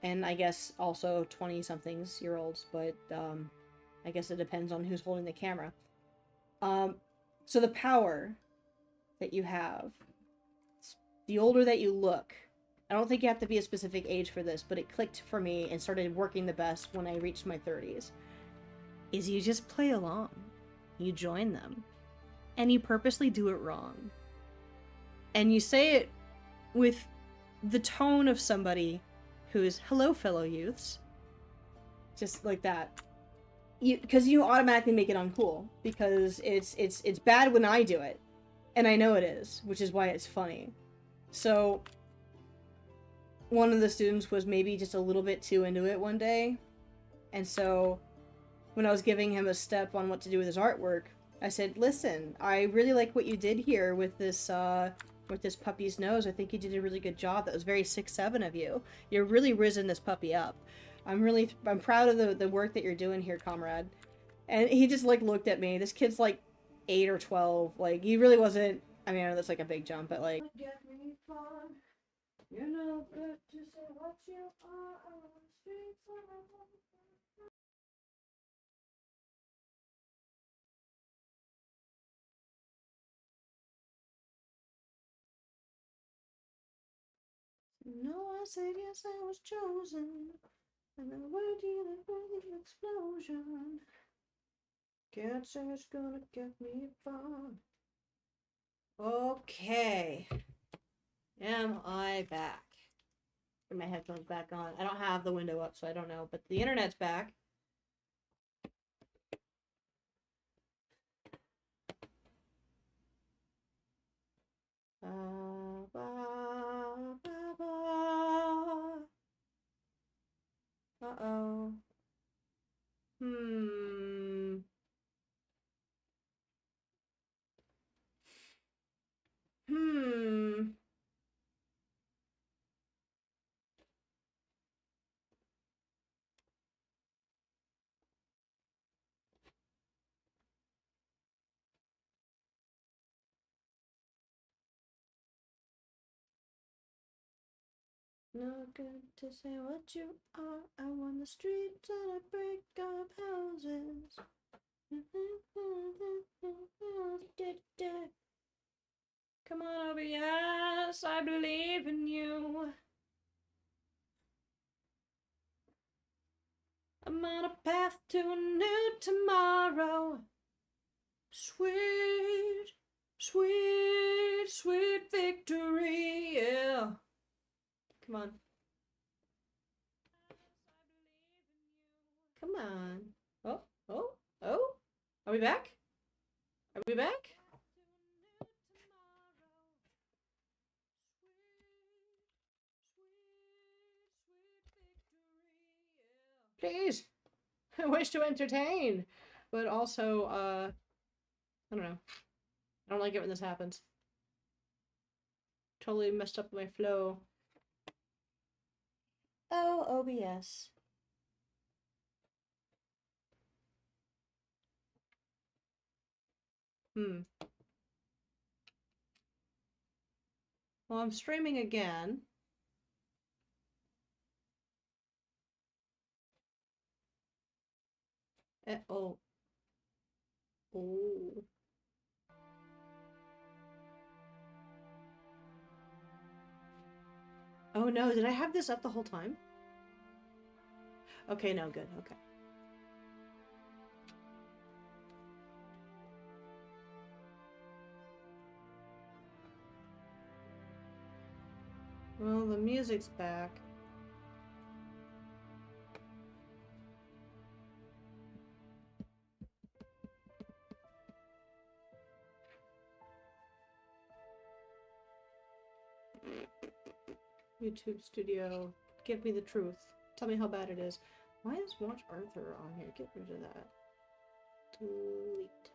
And I guess also 20-somethings-year-olds, but I guess it depends on who's holding the camera. So the power that you have, the older that you look, I don't think you have to be a specific age for this, but it clicked for me and started working the best when I reached my 30s, is you just play along. You join them. and you purposely do it wrong. And you say it with the tone of somebody who's, hello, fellow youths. Just like that. Because you automatically make it uncool. Because it's bad when I do it. And I know it is, which is why it's funny. So, one of the students was maybe just a little bit too into it one day. And so, when I was giving him a step on what to do with his artwork, I said, listen, I really like what you did here with this puppy's nose. I think you did a really good job. That was very 6'7" of you. You're really risen this puppy up. I'm proud of the work that you're doing here, comrade. And he just, like, looked at me. This kid's, like, 8 or 12. Like, he really wasn't... I mean, I know that's, like, a big jump, but, like... You know, good to say what you are on the streets of... No, I said yes, I was chosen. And then we're dealing with the explosion. Can't say it's gonna get me far. Okay. Am I back? Put my headphones back on. I don't have the window up, so I don't know, but the internet's back. Uh-oh. Not good to say what you are. I on the streets and I break up houses. Come on over, yes, I believe in you. I'm on a path to a new tomorrow. Sweet, sweet, sweet victory, yeah. Come on. Come on. Oh, oh, oh. Are we back? Are we back? Please. I wish to entertain. But also, I don't know. I don't like it when this happens. Totally messed up my flow. Oh, OBS. Well, I'm streaming again. Oh. Oh. Oh no, did I have this up the whole time? Okay, no, good, okay. Well, the music's back. YouTube Studio, give me the truth. Tell me how bad it is. Why is Watch Arthur on here? Get rid of that. Delete.